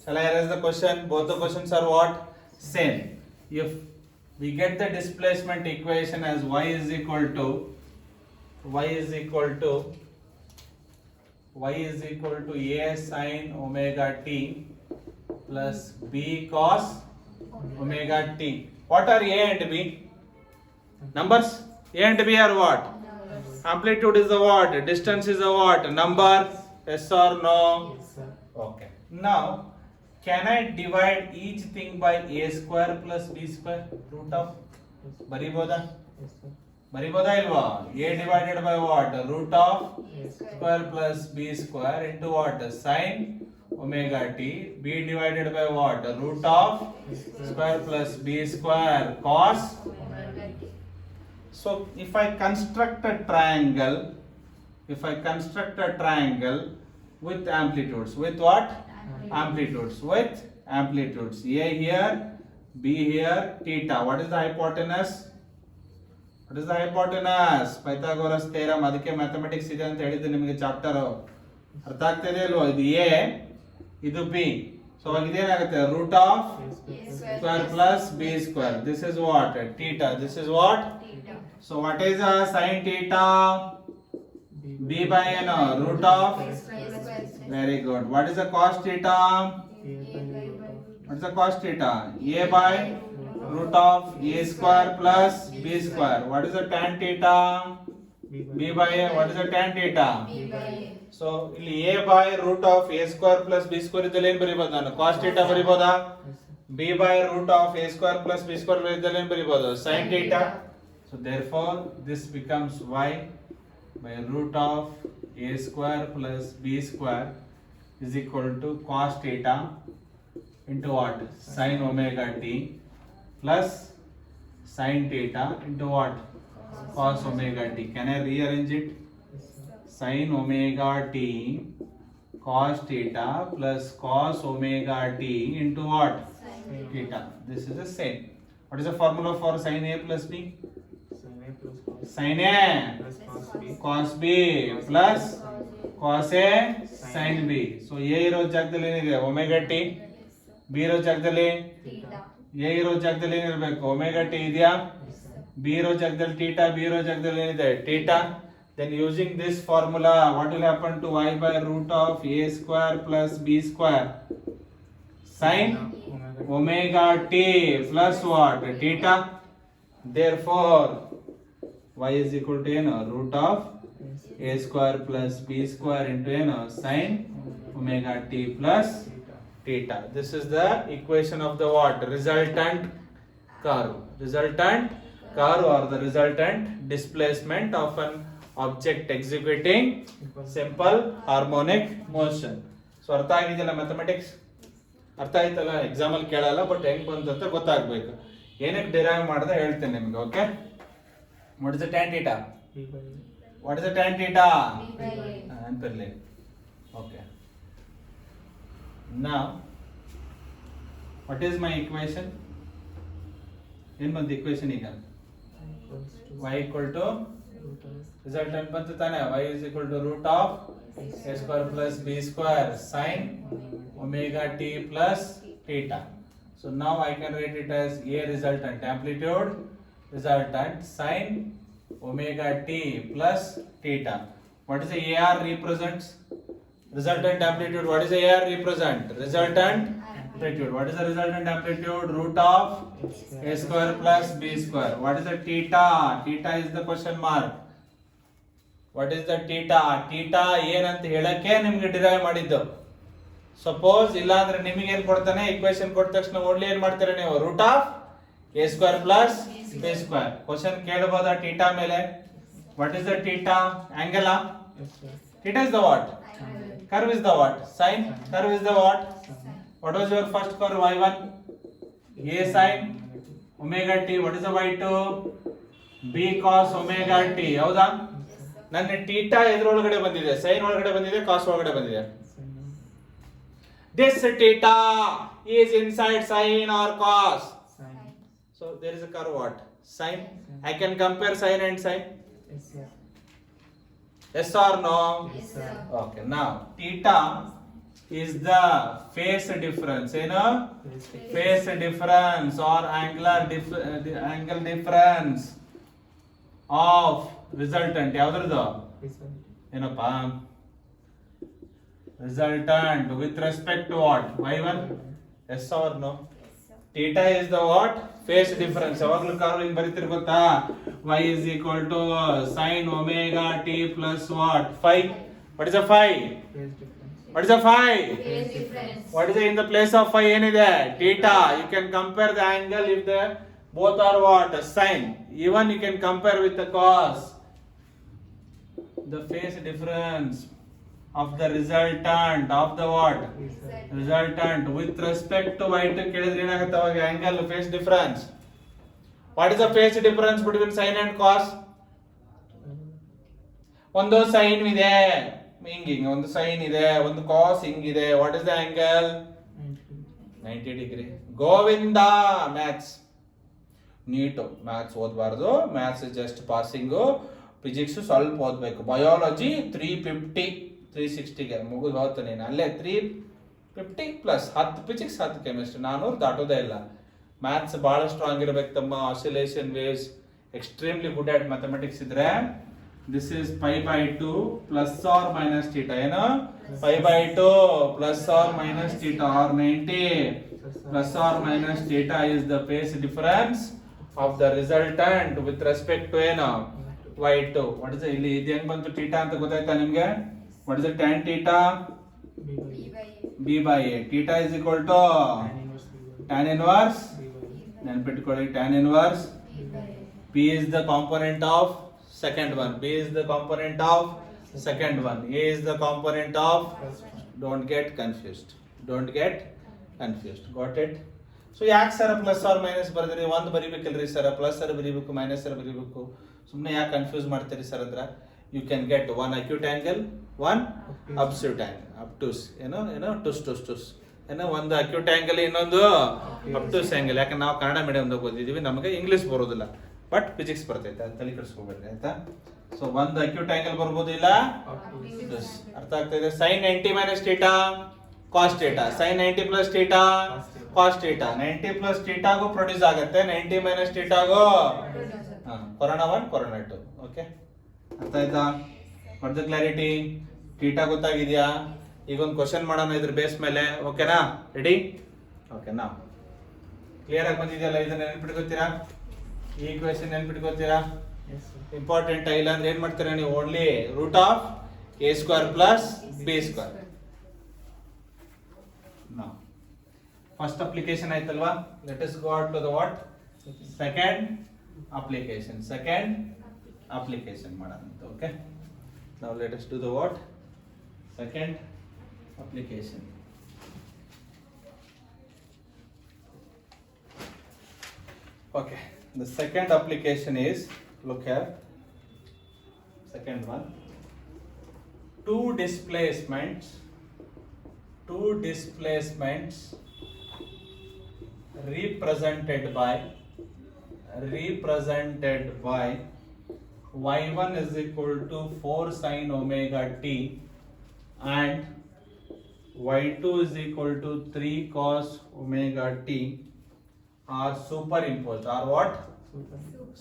Shall I erase the question? Both the questions are what? Same. If we get the displacement equation as y is equal to a sin omega t plus b cos omega t. What are a and b? Numbers. A and b are what? Amplitude is the what? Distance is the what? Number. Yes or no? Yes, sir. Okay. Now, can I divide each thing by a square plus b square? Root of ಬರಿಬೋದಾ? Yes, sir. ಬರಿಬೋದಾ ಇಲ್ವಾ? a divided by what? Root of Yes, sir. square plus b square into what? Sin omega t. b divided by what? Root of square plus b square cos. So if I construct a triangle with amplitudes, with what? Amplitudes. With amplitudes. A here, B here, theta. What is the hypotenuse? Pythagoras theorem. ಅದಕ್ಕೆ mathematics ಇದೆ ಅಂತ ಹೇಳಿದ್ದು ನಿಮಗೆ chapter. ಅರ್ಥ ಆಗ್ತಿದೆ ಅಲ್ವಾ? ಇದು A, ಇದು B. ಸೊ ಅವಾಗ ಇದೇನಾಗುತ್ತೆ root of square plus b square. This is what theta. This is what. Theta. So what is sine theta? B by ಏನು root of. A square. Very good. What is the cos theta? What is the cos theta? A by root of A square plus B square. What is the tan theta? B by A. What is the tan theta? B by A. So ಇಲ್ಲಿ A by root of A square plus B square ಇದ್ದಲ್ಲಿ ಏನು ಬರೀಬಹುದು ನಾನು? cos theta ಬರೀಬಹುದಾ? B by root of A square plus B square ಇದ್ದಲ್ಲಿ ಏನು ಬರೀಬಹುದು? sin theta. So therefore this becomes y by root of A square plus B square is equal to cos theta into what? Sin omega t plus sin theta into what? Cos omega t. Can I rearrange it? Sin omega t cos theta plus cos omega t into what? Theta. This is the same. What is the formula for sin A plus B? Sin A cos B plus cos A sin B. So A ಇರೋ ಜಾಗದಲ್ಲಿ ಏನಿದೆ omega t. B ಇರೋ ಜಾಗದಲ್ಲಿ Theta. A ಇರೋ ಜಾಗದಲ್ಲಿ ಏನಿರಬೇಕು? Omega T ಇದೆಯಾ? B ಇರೋ ಜಾಗದಲ್ಲಿ ಟೀಟಾ, ಬಿ ಇರೋ ಜಾಗದಲ್ಲಿ ಏನಿದೆ? Theta. Then using this formula what will happen to y by root of a square plus b square sine omega t plus what? Theta. Therefore y is equal to ಏನು? Root of a square plus b square into ಏನು? Sine omega t plus theta. This is the equation of the what? Resultant curve. Resultant curve or the resultant displacement of an object executing simple harmonic motion. So ಅರ್ಥ ಆಗಿದೆಯಲ್ಲ mathematics? ಅರ್ಥ ಆಯ್ತಲ್ಲ? Exam ಅಲ್ಲಿ ಕೇಳಲ್ಲ, but ಹೆಂಗ್ ಬಂತು ಅಂತ ಗೊತ್ತಾಗ್ಬೇಕು. ಏನಕ್ಕೆ ಡಿರೈವ್ ಮಾಡಿದೆ ಹೇಳ್ತೇನೆ ನಿಮ್ಗೆ. Okay, what is the tan theta? What is the tan theta? B by A. ಅಂತಿರ್ಲಿ. Okay, now what is my equation? ಏನು ಬಂತು equation ಈಗ? y equal to resultant ಬಂತು ತಾನೆ? y is equal to root of a square plus b square sin omega t plus theta. So now I can write it as a resultant, amplitude resultant sin omega t plus theta. What is the AR represents? Resultant amplitude. What is the AR represent? Resultant amplitude. What is the resultant amplitude? Root of a square plus b square. What is the theta? Theta is the question mark. What is the theta? Theta ಏನಂತ ಹೇಳಕ್ಕೆ ನಿಮ್ಗೆ derive ಮಾಡಿದ್ದು. Suppose ಇಲ್ಲ ಅಂದ್ರೆ ನಿಮಗೆ ಏನ್ ಕೊಡ್ತಾನೆ? Equation ಕೊಟ್ಟ ತಕ್ಷಣ ಓನ್ಲಿ ಏನ್ ಮಾಡ್ತೀರಾ ನೀವು? Root of a square plus b square. Question ಕೇಳಬಹುದಾ theta ಮೇಲೆ? What is the theta? Angle? Theta is the what? Curve is the what? Sin. Curve is the what? What was your first curve? y1. A sin omega t. What is the y2? B cos omega t. ಹೌದಾ? ನನ್ನ theta ಎದ್ರೊಳಗಡೆ ಬಂದಿದೆ? Sign ಒಳಗಡೆ ಬಂದಿದೆ, ಕಾಸ್ ಒಳಗಡೆ ಬಂದಿದೆ? This theta is inside sin or cos. So there is a curve what? Sin. I can compare sin and sin. Yes or no? Yes, sir. Okay, now theta is the phase difference. You know, phase difference or angular angle difference of resultant. ಯಾವ್ದ್ರದ್ದು? ಏನಪ್ಪಾ? Resultant with respect to what? y1. Yes or no? Theta is the what? Phase difference. ಯಾವಾಗಲೂ curve ಹಿಂಗ್ ಬರೀತಿರ್ ಗೊತ್ತಾ? y is equal to sin omega t plus what? Phi. What is the phi? What is the phi? Phase difference. What is in the place of phi ಏನಿದೆ? Theta. You can compare the angle if the both are what? Sin. Even you can compare with the cos. The phase difference of the resultant of the what? Resultant with respect to y2 ಕೇಳಿದ್ರೆ ಏನಾಗುತ್ತೆ ಅವಾಗ? angle phase difference. What is the phase difference between sin and cos? ಒಂದು sin ಇದೆ ಹಿಂಗಿಂಗ್, ಒಂದು sin ಇದೆ, ಒಂದು cos ಹಿಂಗಿದೆ. What is the angle? 90 degree. Govinda maths NEET. Maths ಓದಬಾರ್ದು, ಮ್ಯಾಥ್ಸ್ ಜಸ್ಟ್ ಪಾಸಿಂಗು. ಫಿಸಿಕ್ಸ್ ಸ್ವಲ್ಪ ಓದಬೇಕು. ಬಯಾಲಜಿ 350 360ಗೆ ಮುಗಿದು ಹೋಗ್ತಾನೆ ನೀನು. ಅಲ್ಲೇ 50 ಪ್ಲಸ್ 10 ಫಿಸಿಕ್ಸ್ 10 ಕೆಮಿಸ್ಟ್ರಿ 400 ದಾಟೋದೇ ಇಲ್ಲ. ಮ್ಯಾಥ್ಸ್ ಭಾಳ ಸ್ಟ್ರಾಂಗ್ ಇರಬೇಕು ತಮ್ಮ. Oscillation waves extremely good at mathematics ಇದ್ರೆ this is pi by 2 plus or minus theta. ಏನು pi by 2 plus or minus theta or 90 plus or minus theta is the phase difference of the resultant with respect to ಏನು y2. What is ಇಲ್ಲಿ ಇದು ಹೆಂಗ್ ಬಂತು theta ಅಂತ ಗೊತ್ತಾಯ್ತಾ ನಿಮ್ಗೆ? What is tan theta? b by a. Theta is equal to tan inverse. ನೆನ್ಪಿಟ್ಕೊಳ್ಳಿ tan inverse. p is the component of second one. b is the component of second one. a is the component of. Don't get confused. Don't get confused. Got it? So ಯಾಕೆ sir plus or minus ಬರೆದ್ರಿ? ಒಂದು ಬರಿಬೇಕಿಲ್ರಿ sir, plus sir ಬರಿಬೇಕು minus sir ಬರಿಬೇಕು, ಸುಮ್ಮನೆ ಯಾಕೆ confuse ಮಾಡ್ತೀರಿ sir ಅಂದ್ರೆ you can get one acute angle, one ಅಬ್ಸ್ಯೂಟ್ ಆಂಗಲ್, ಅಬ್ಟೂಸ್ ಏನೋ ಟುಸ್ ಏನೋ ಒಂದು ಅಕ್ಯೂಟ್ ಆಂಗಲ್, ಇನ್ನೊಂದು ಅಬ್ಟೂಸ್ ಆಂಗಲ್. ಯಾಕಂದ್ರೆ ನಾವು ಕನ್ನಡ ಮೀಡಿಯಮ್ದಾಗ ಓದಿದ್ದೀವಿ, ನಮಗೆ ಇಂಗ್ಲೀಷ್ ಬರೋದಿಲ್ಲ, ಬಟ್ ಫಿಸಿಕ್ಸ್ ಬರ್ತೈತೆ, ಅದು ತಲೆ ಕೆಡಿಸ್ಕೋಬೇಡ್ರಿ ಆಯ್ತಾ. ಸೊ ಒಂದು ಅಕ್ಯೂಟ್ ಆಂಗಲ್ ಬರ್ಬೋದು, ಇಲ್ಲ ಅರ್ಥ ಆಗ್ತಾ ಇದೆ. Sine 90 minus theta cos theta, sine 90 plus theta cos theta. 90 plus ಥೀಟಾಗೂ ಪ್ರೊಡ್ಯೂಸ್ ಆಗುತ್ತೆ, 90 ಮೈನಸ್ ಥೀಟಾಗೂ ಕೊರೋನಾ 1 ಕೊರೋನಾ 2. ಓಕೆ, ಅರ್ಥ ಆಯ್ತಾ? ಫಾರ್ ದ ಕ್ಲಾರಿಟಿ ಥೀಟಾ ಗೊತ್ತಾಗಿದ್ಯಾ? ಈಗ ಒಂದು ಕ್ವಶನ್ ಮಾಡೋಣ ಇದ್ರ ಬೇಸ್ ಮೇಲೆ, ಓಕೆನಾ? ರೆಡಿ? ಓಕೆನಾ? ಕ್ಲಿಯರ್ ಆಗಿ ಬಂದಿದೆಯಲ್ಲ? ಇದನ್ನ ನೆನ್ಪಿಟ್ಕೋತೀರಾ? ಈ ಕ್ವೆಶನ್ ನೆನ್ಪಿಟ್ಕೋತೀರಾ? ಇಂಪಾರ್ಟೆಂಟ್ ಇಲ್ಲ ಅಂದ್ರೆ ಏನ್ ಮಾಡ್ತೀರಾ ನೀವು? Only root of a square plus b square. First application ಆಯ್ತಲ್ವಾ? Let us go out to the what? Second application ಮಾಡೋಣ. Okay, now let us do the what? Second application. Okay, the second application is, look here, second one, two displacements represented by y1 is equal to 4 sin omega t and y2 is equal to 3 cos omega t are superimposed. Are what?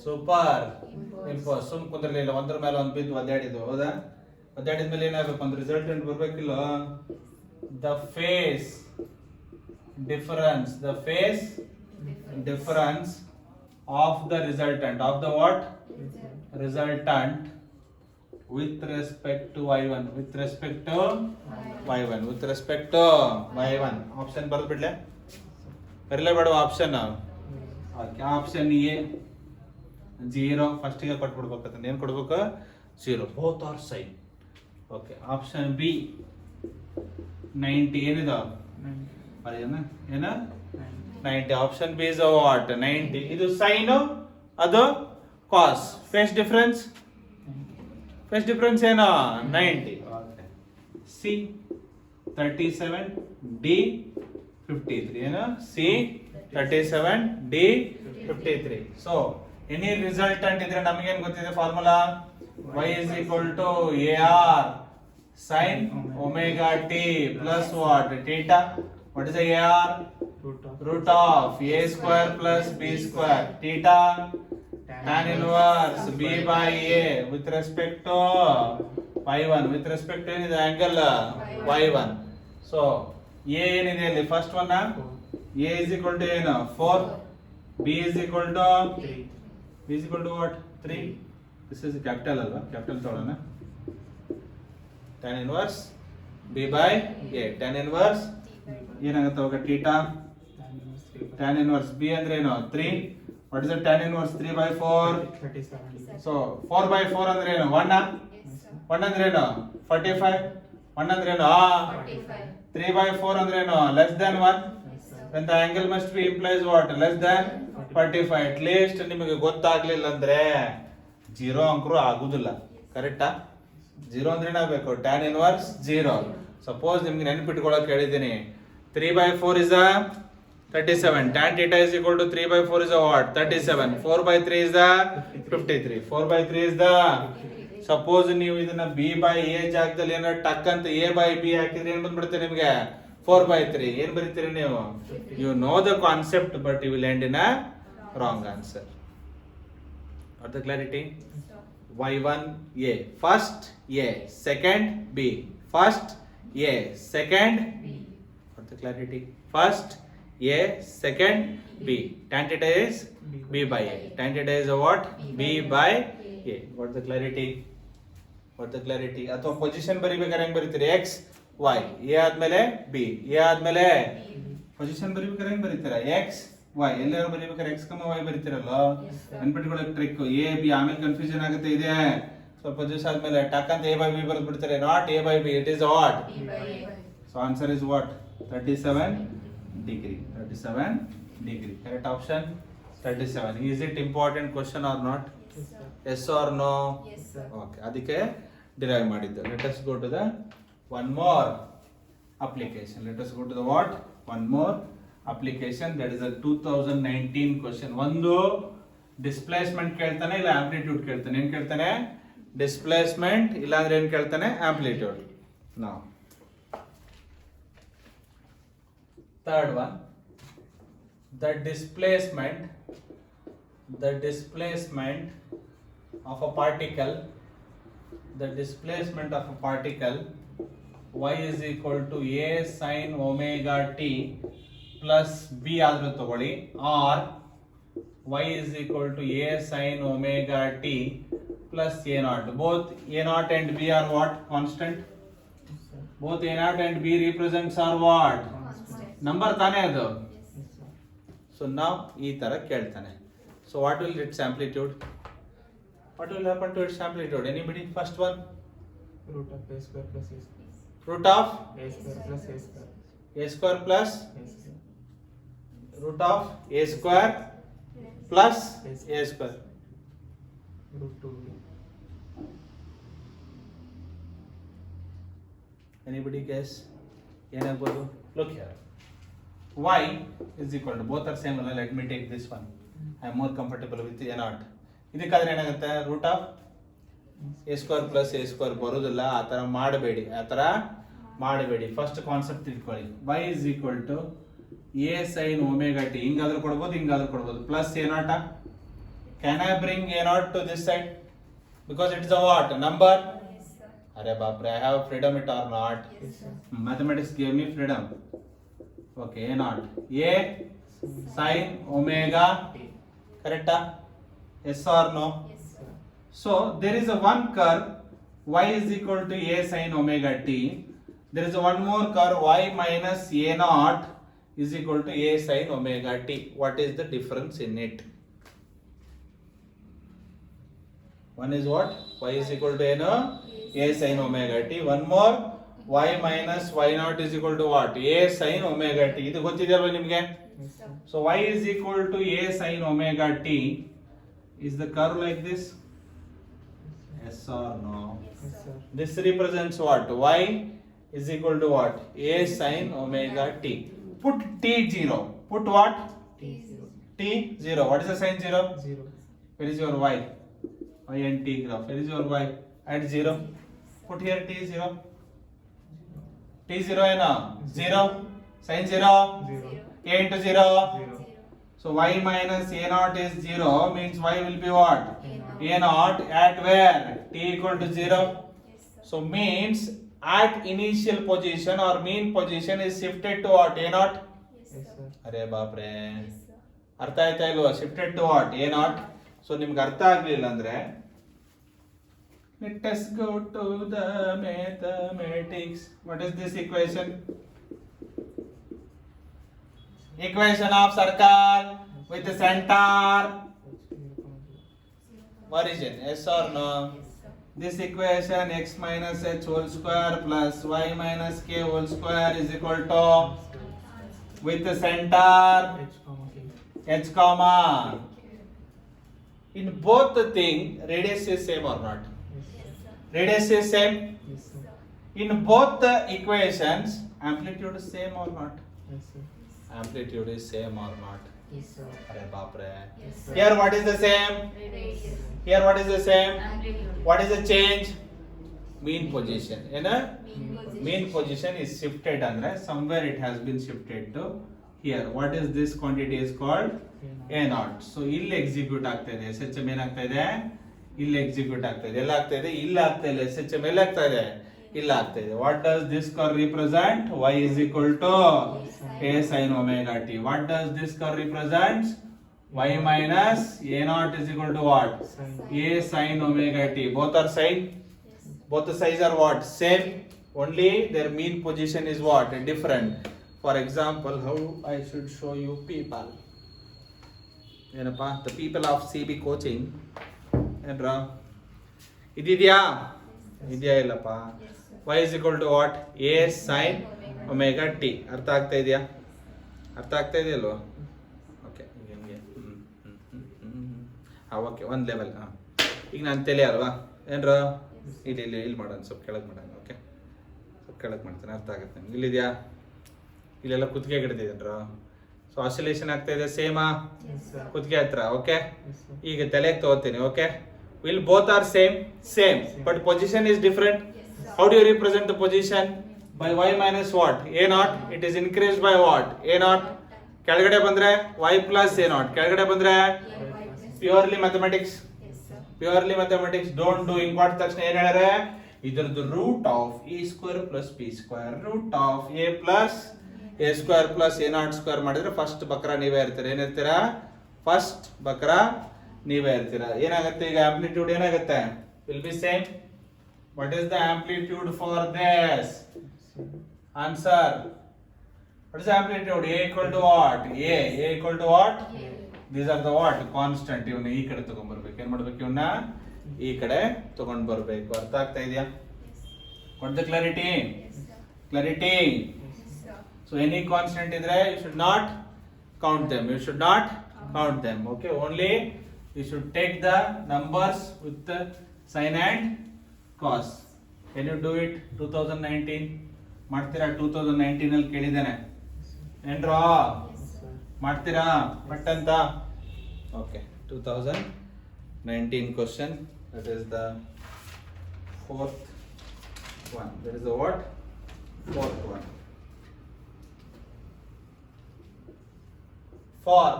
Superimposed. ಸುಮ್ ಕುಂದ್ರಲಿಲ್ಲ, ಒಂದ್ರ ಮೇಲೆ ಒಂದು ಬಿದ್ದು ಒದ್ದಾಡಿದ್ವು, ಹೌದಾ? ಒದ್ದಾಡಿದ ಮೇಲೆ ಏನಾಗಬೇಕು? ಒಂದು resultant ಬರ್ಬೇಕಿಲ್ಲ. The phase difference of the resultant, of the what? Resultant with respect to y1, with respect to y1. Option ಬರೆದು ಬಿಡ್ಲೆ? ಬರಲೇ ಬೇಡವಾ ಆಪ್ಷನ್? ಆಪ್ಷನ್ ಎ 0 ಫಸ್ಟಿಗೆ ಕೊಟ್ಬಿಡ್ಬೇಕಂತ. ಏನು ಕೊಡ್ಬೇಕು? 0, both are sine. Okay, option B 90 ಏನಿದೆ? ಏನ 90. Option B is what? 90. ಇದು sine, ಅದು ಕಾಸ್. ಫೇಸ್ ಡಿಫರೆನ್ಸ್ ಏನು? 90. C 37, D 53. ಏನು? C 37, D 53. So any resultant ಇದ್ರೆ ನಮಗೇನು ಗೊತ್ತಿದೆ formula? y is equal to AR sin omega t plus what? Theta. What is the AR? Root of a square plus b square. Theta tan inverse b by a with respect to y1. With respect to the angle y1. So a ಏನಿದೆ ಅಲ್ಲಿ? First one a is equal to ಏನು? 4. b is equal to 3. b is equal to what? 3. This is capital alva, capital ತಗೊಳ್ಳೋಣ. tan inverse b by a. tan inverse ಏನಾಗುತ್ತೆ ಅವಾಗ? Theta. tan inverse b ಅಂದ್ರೆ ಏನು? 3. what is the tan inverse? 3 by 4 37. so 4 by 4 ಅಂದ್ರೆ ಏನು? 1 ಅಂದ್ರೆ ಏನು? 45. 1 ಅಂದ್ರೆ ಏನು? 45. 3 by 4 ಅಂದ್ರೆ ಏನು? less than 1. then the angle must be implies what? less than 45. at least ನಿಮಗೆ ಗೊತ್ತಾಗ್ಲಿಲ್ಲ ಅಂದ್ರೆ 0 ಅಂಕರು ಆಗುದಿಲ್ಲ. ಕರೆಕ್ಟಾ? 0 ಅಂದ್ರೆ ಏನಾಗಬೇಕು? tan inverse 0. ಸಪೋಸ್ ನಿಮ್ಗೆ ನೆನಪಿಟ್ಕೊಳ್ಳೋಕೆ ಹೇಳಿದ್ದೀನಿ, 3 by 4 is a 37. tan theta is equal to 3 by 4 is a what? 37. 4 by 3 is the 53. 4 by 3 is the. Suppose ನೀವು ಇದನ್ನ b by a ಜಾಗದಲ್ಲಿ ಏನಾದ್ರು ಟಕ್ ಅಂತ a by b ಹಾಕಿದ್ರೆ ಏನ್ ಬಂದ್ಬಿಡುತ್ತೆ ನಿಮಗೆ? 4/3 ಏನು ಬರೀತೀರಿ ನೀವು? You know the concept but you will end in a wrong answer. Got the clarity? Y1 A, first A, second B, first A, second B. Got the clarity? First A, second B. Tan theta is B by A. Tan theta is what? B by A. Got the clarity? Got the clarity? ಅಥವಾ position ಬರಿಬೇಕಾದ್ರೆ ಹೆಂಗ್ ಬರೀತೀರಿ? X Y, A ಆದ್ಮೇಲೆ B, A ಆದ್ಮೇಲೆ position ಬರಿಬೇಕಾದ್ರೆ ಹೆಂಗ್ ಬರೀತೀರಾ? X Y, ಎಲ್ಲರೂ ಬರಿಬೇಕಾದ್ರೆ X, Y ಬರೀತೀರಲ್ಲ, ನೆನ್ಪಿಟ್ಕೊಳ್ಳೋಕೆ ಟ್ರಿಕ್. A B ಆಮೇಲೆ ಕನ್ಫ್ಯೂಷನ್ ಆಗುತ್ತೆ. ಇದೆ ಸ್ವಲ್ಪ ದಿವಸ ಆದ್ಮೇಲೆ ಟಕ್ ಅಂತ A by B ಬರೆದು ಬಿಡ್ತಾರೆ. Not A by B, it is what? B by A. So answer is what? 37 degree. 37 degree. Correct option? 37. Is it important question or not? Yes, sir. Yes or no? Yes, sir. Okay. ಅದಕ್ಕೆ derive ಮಾಡಿದ್ದು. Let us go to the one more application. Let us go to the what? One more application. That is a 2019 question. ಒಂದು displacement ಕೇಳ್ತಾನೆ, ಇಲ್ಲ amplitude ಕೇಳ್ತಾನೆ. ಏನ್ ಕೇಳ್ತಾನೆ? Displacement, ಇಲ್ಲ ಅಂದ್ರೆ ಏನ್ ಕೇಳ್ತಾನೆ? Amplitude. Now third one, the displacement of a particle, y is equal to a sin omega t plus b ಆದ್ರೂ ತಗೊಳ್ಳಿ, or y is equal to a sin omega t plus a naught. Both a naught and b are what? Constant. Both a naught and b represents are what? Constant. Number ತಾನೇ ಅದು. Yes, sir. So ನಾವು ಈ ತರ ಕೇಳ್ತಾನೆ. So what will its amplitude? What will happen to its amplitude? Anybody? First one, root of a square plus a square. Root of A square plus a square. a square plus A square. Root of a square plus a square. Root 2b. Anybody guess? ಏನಾಗ್ಬೋದು? Look here, y is equal to, both are same ಅಲ್ಲ, let me take this one. I am more comfortable with a naught. ಇದಕ್ಕಾದ್ರೆ ಏನಾಗುತ್ತೆ? Root of a square plus a square ಬರೋದಿಲ್ಲ. ಆ ಥರ ಮಾಡಬೇಡಿ. First concept ತಿಳ್ಕೊಳ್ಳಿ. y is equal to a sin omega t. ಹಿಂಗಾದ್ರೂ ಕೊಡ್ಬೋದು, plus a naught. Can I bring a naught to this side? Because it is a what? Number. Yes, sir. Arre baapre, I have freedom it or not? Yes, sir. Mathematics gave me freedom. Okay, a naught. A sin omega. Correct? Yes or no? Yes, sir. So there is a one curve y is equal to a sin omega t. There is a one more curve y minus a naught is equal to a sin omega t. What is the difference in it? One is what? Y is equal to a sin omega t. One more, y minus y naught is equal to what? A sin omega t. ಇದು ಗೊತ್ತಿದೆಯಲ್ವಾ ನಿಮಗೆ? Yes, sir. So y is equal to a sin omega t. Is the curve like this? Yes or no? Yes, Yes, sir. sir. This represents what? Y is equal to what? A sin omega t. Put t 0. Put what? T is T 0. What is the sign 0? 0. Where is your y? Y and t graph. Where is your y? At 0. Put here t 0. T 0 है ना? 0. Sin 0. 0. A into 0. 0. So y minus a naught is 0 means y will be what? A naught. A naught at where? T equal to 0. Yes, sir. So means at initial position or mean position is shifted to what? A naught. Yes, Yes, sir. sir. ಅರೆ ಬಾಪ್ರೆ, Yes, sir. ಅರ್ಥ ಆಯ್ತಾ ಇಲ್ವಾ? Shifted to what? A naught. So ನಿಮ್ಗೆ ಅರ್ಥ ಆಗ್ಲಿಲ್ಲ ಅಂದ್ರೆ let us go to the mathematics. What is this equation? Equation of circle with the center origin. Yes or no? Yes, sir. This equation x minus h whole square plus y minus k whole square is equal to, with the center H comma K. h comma. In both the thing, radius is same or not? Yes, Yes, sir. Radius is same. yes, sir. In both the equations, amplitude is same or not? Yes, sir. Amplitude is same or not? Yes, sir. Arre baapre. Yes, sir. Here what is the same? Radius. Here what is the same? Amplitude. What is the change? mean position. ಏನ mean position is shifted ಅಂದ್ರೆ somewhere it has been shifted to here. What is this quantity is called a naught. So ಇಲ್ಲಿ execute ಆಗ್ತಾ ಇದೆ. SHM ಏನಾಗ್ತಾ ಇದೆ? ಇಲ್ಲಿ execute ಆಗ್ತಾ ಇದೆ. ಎಲ್ಲ ಆಗ್ತಾ ಇದೆ? ಇಲ್ಲ ಆಗ್ತಾ ಇಲ್ಲ. SHM ಎಲ್ಲ ಆಗ್ತಾ ಇದೆ? ಇಲ್ಲ ಆಗ್ತಾ ಇದೆ. What does this curve represent? Y is equal to a sin omega t. What does this curve represent? Y minus a naught is equal to what? A sin omega t. Both are sine. Both the sides are what? Same. Only their mean position is what? Different. For example, how I should show you people. ಏನಪ್ಪಾ the people of CB coaching ಏನ್ರ ಇದೆಯಾ ಇಲ್ಲಪ್ಪ y is equal to what? A sin omega t. ಅರ್ಥ ಆಗ್ತಾ ಇದೆಯಾ? ಅರ್ಥ ಆಗ್ತಾ ಇದೆಯಲ್ವಾ? ಓಕೆ ಓಕೆ ಒಂದು ಲೆವೆಲ್ ಈಗ ನಾನು ತಲೆ ಅಲ್ವಾ ಏನ್ರ ಇಲ್ಲಿ ಮಾಡೋಣ ಸ್ವಲ್ಪ ಕೆಳಗೆ ಮಾಡೋಣ. ಓಕೆ ಸ್ವಲ್ಪ ಕೆಳಗೆ ಮಾಡ್ತೇನೆ, ಅರ್ಥ ಆಗುತ್ತೆ ನಿಮ್ಗೆ. ಇಲ್ಲಿದೆಯಾ? ಇಲ್ಲೆಲ್ಲ ಕುತ್ತಿಗೆ ಹಿಡಿದಿದ್ದೇನ್ರ? ಸೊ ಆಸಿಲೇಷನ್ ಆಗ್ತಾ ಇದೆ ಸೇಮಾ ಕುತ್ತಿಗೆ ಹತ್ರ. ಓಕೆ ಈಗ ತಲೆಗೆ ತಗೋತೀನಿ. Okay will both are same but position is different. How do you represent the position? By y minus what? a naught. It is increased by what? a naught. ಕೆಳಗಡೆ ಬಂದ್ರೆ y plus a naught. ಕೆಳಗಡೆ ಬಂದ್ರೆ purely mathematics. Purely mathematics. Don't do ಇಂಗ್ ಮಾಡಿದ ತಕ್ಷಣ ಏನ್ ಹೇಳ್ಯಾರೆ? ಇದರದ್ದು root of a square plus b square root of a plus a square plus a naught square ಮಾಡಿದ್ರೆ ಫಸ್ಟ್ ಬಕ್ರ ನೀವೇ ಇರ್ತೀರಾ. ಏನಿರ್ತೀರಾ? ಫಸ್ಟ್ ಬಕ್ರ ನೀವೇ ಇರ್ತೀರಾ. ಏನಾಗುತ್ತೆ ಈಗ? ಆಂಪ್ಲಿಟ್ಯೂಡ್ ಏನಾಗುತ್ತೆ? Will be same. What is the amplitude for this? Answer. What is the amplitude? A equal to what? A equal to what? These are the what? Constant. ಇವನ್ನ ಈ ಕಡೆ ತಗೊಂಡ್ ಬರ್ಬೇಕು. ಏನ್ ಮಾಡ್ಬೇಕು? ಇವನ್ನ ಈ ಕಡೆ ತಗೊಂಡ್ ಬರ್ಬೇಕು. ಅರ್ಥ ಆಗ್ತಾ ಇದೆಯಾ? What the clarity? Clarity. So any constant idre you should not count them. You should not count them. Okay, only you should take the numbers with the sin and cos. Can you do it? 2019 ಮಾಡ್ತೀರಾ? 2019 ಅಲ್ಲಿ ಕೇಳಿದ್ದೇನೆ ಏನ್ರಾ? ಮಾಡ್ತೀರಾ but ಅಂತ? Okay 2019 question. That is the fourth one. That is the what? Fourth one. For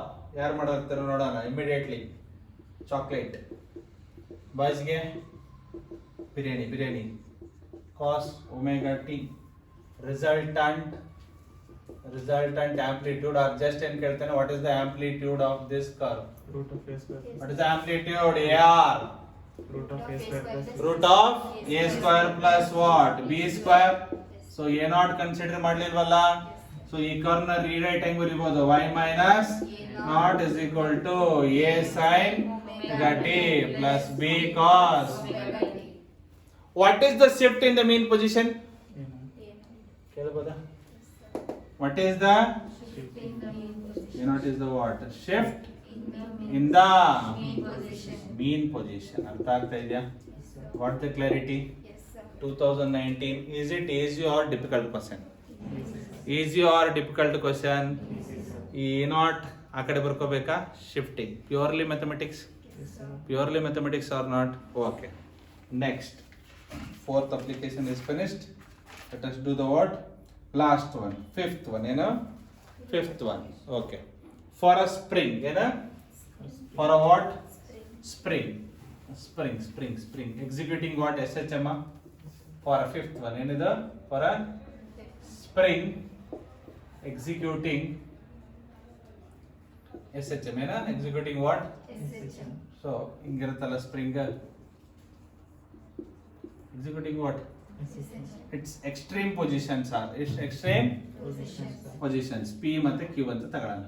ಯಾರು ಮಾಡ್ತಾರೆ ನೋಡೋಣ immediately. Chocolate. ಬಾಯ್ಸ್ಗೆ biryani. cos omega t. resultant amplitude or just ಏನ್ ಕೇಳ್ತಾನೆ? what is the amplitude of this curve? Root of a square. What is the amplitude? AR. Root of a square plus Root of a square plus what? B square. So a naught consider ಮಾಡ್ಲಿಲ್ವಲ್ಲ? So ಈ curve ನ rewrite ಹೆಂಗ್ ಬರೀಬಹುದು? y minus naught is equal to a sin omega t plus b cos. What is the shift in the mean position? ಕೇಳಬಹುದಾ? What is the a naught is the what? Shift in the mean position. ಅರ್ಥ ಆಗ್ತಾ ಇದೆಯಾ? What the clarity? 2019. Is it easy or difficult question? Easy or difficult question? ಈ naught ಆ ಕಡೆ ಬರ್ಕೋಬೇಕಾ? Shifting. Purely mathematics. Purely mathematics or not? Okay. Next. Fourth application is finished. Let us do the what? Last one. Fifth one. You know? Fifth one. Okay. For a spring. You know? For a what? Spring. Spring. Executing what? SHM. For a fifth one. You know? For a spring. Executing SHM. You know? Executing what? So, ingiruttalla spring. Executing what? Its extreme positions are. Its extreme positions. P ಮತ್ತೆ Q ಅಂತ ತಗೊಳ್ಳೋಣ.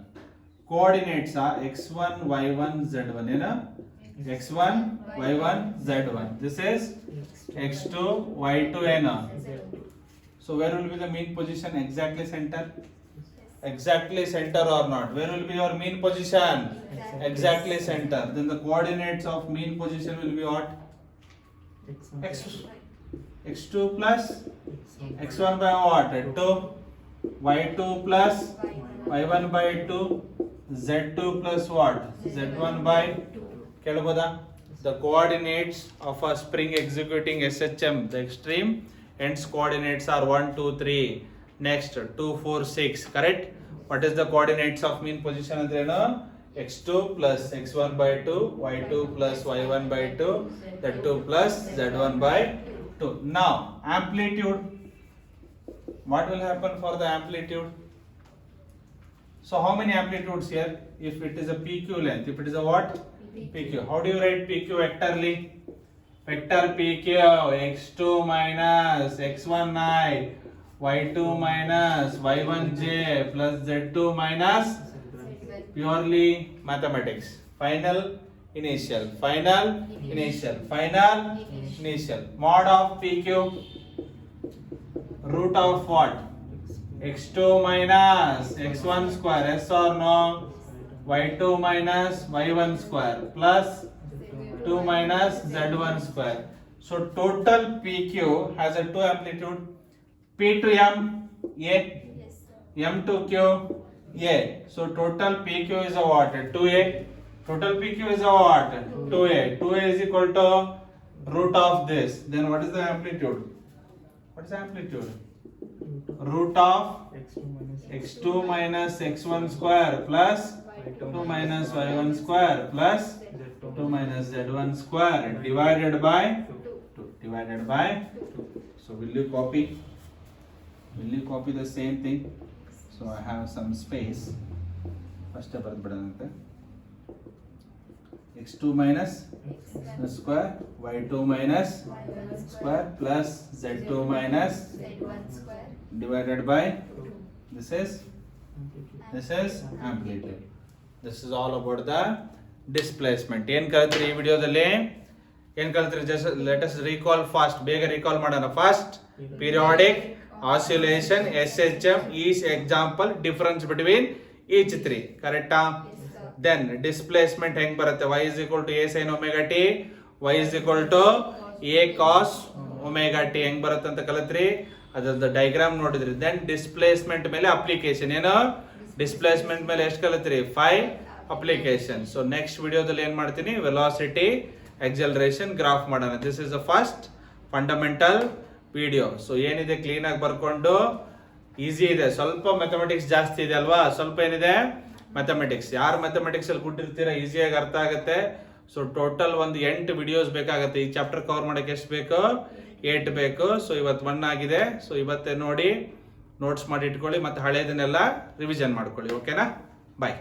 Coordinates are x1, y1, z1. ಏನು? x1, y1, z1. This is x2, y2, ಏನು? So, where will be the mean position? Exactly center. Exactly center or not? Where will be your mean position? Exactly center. Then the coordinates of mean position will be what? x2 plus x1 by what? 2. y2 plus y1 by 2. z2 plus what? z1 by. ಕೇಳಬಹುದಾ? the coordinates of a spring executing SHM, the extreme ends coordinates are 1, 2, 3. Next 2, 4, 6. Correct? What is the coordinates of mean position andrenu? x2 plus x1 by 2, y2 plus y1 by 2, z2 plus z1 by 2. Now amplitude. What will happen for the amplitude? So how many amplitudes here? If it is a PQ length, if it is a what? PQ. How do you write PQ vectorly? Vector PQ x2 minus x1i, y2 minus y1j plus z2 minus purely mathematics. Final, initial, final, initial, final, initial. Mod of PQ, root of what? x2 minus x1 square, yes or no? y2 minus y1 square plus 2 minus z1 square. So total PQ has a two amplitude, P to M, A, Yes, sir. M to Q, A. So total PQ is a what? 2A. Total PQ is a what? 2A. 2A is equal to root of this. Then what is the amplitude? What is the amplitude? Root of x2 minus x1 square plus 2 minus y1 square plus 2 minus z1 square divided by 2. Divided by 2. So will you copy? Will you copy the same thing? So I have some space. First ಬರೆದ್ಬಿಡೋಣಂತೆ. x2 minus square, y2 minus square plus z2 minus Z1 square. divided by this is amplitude. This is all about the displacement. ಏನು ಕಲಿತ್ರಿ ಈ ವಿಡಿಯೋದಲ್ಲಿ? ಏನು ಕಲಿತ್ರಿ? Just let us recall fast. ಬೇಗ recall ಮಾಡೋಣ. First, periodic oscillation SHM is example, difference between each three. Correcta? Yes, sir. Then displacement ಹೆಂಗ್ ಬರುತ್ತೆ? y is equal to a sin omega t, y is equal to a cos omega t ಹೆಂಗ್ ಬರುತ್ತೆ ಅಂತ ಕಲಿತ್ರಿ? ಅದರ diagram ನೋಡಿದ್ರಿ. Then displacement ಮೇಲೆ application ಏನು? Displacement ಮೇಲೆ ಎಷ್ಟು ಕಲಿತ್ರಿ? 5 ಅಪ್ಲಿಕೇಶನ್. ಸೊ ನೆಕ್ಸ್ಟ್ ವಿಡಿಯೋದಲ್ಲಿ ಏನ್ ಮಾಡ್ತೀನಿ? ವೆಲಾಸಿಟಿ ಎಕ್ಸಲರೇಷನ್ ಗ್ರಾಫ್ ಮಾಡೋಣ. This is the first fundamental video. So ಏನಿದೆ ಕ್ಲೀನ್ ಆಗಿ ಬರ್ಕೊಂಡು, ಈಸಿ ಇದೆ. ಸ್ವಲ್ಪ ಮ್ಯಾಥಮೆಟಿಕ್ಸ್ ಜಾಸ್ತಿ ಇದೆ ಅಲ್ವಾ? ಸ್ವಲ್ಪ ಏನಿದೆ ಮ್ಯಾಥಮೆಟಿಕ್ಸ್. ಯಾರು ಮ್ಯಾಥಮೆಟಿಕ್ಸ್ ಅಲ್ಲಿ ಕೊಟ್ಟಿರ್ತೀರಾ ಈಸಿಯಾಗಿ ಅರ್ಥ ಆಗುತ್ತೆ. ಸೊ ಟೋಟಲ್ ಒಂದು 8 ವಿಡಿಯೋಸ್ ಬೇಕಾಗುತ್ತೆ. ಈ ಚಾಪ್ಟರ್ ಕವರ್ ಮಾಡಕ್ಕೆ ಎಷ್ಟು ಬೇಕು? 8 ಬೇಕು. ಸೊ ಇವತ್ತು 1 ಆಗಿದೆ. ಸೊ ಇವತ್ತೇ ನೋಡಿ ನೋಟ್ಸ್ ಮಾಡಿ ಇಟ್ಕೊಳ್ಳಿ, ಮತ್ತೆ ಹಳೇದನ್ನೆಲ್ಲ ರಿವಿಷನ್ ಮಾಡ್ಕೊಳ್ಳಿ. ಓಕೆನಾ? ಬಾಯ್.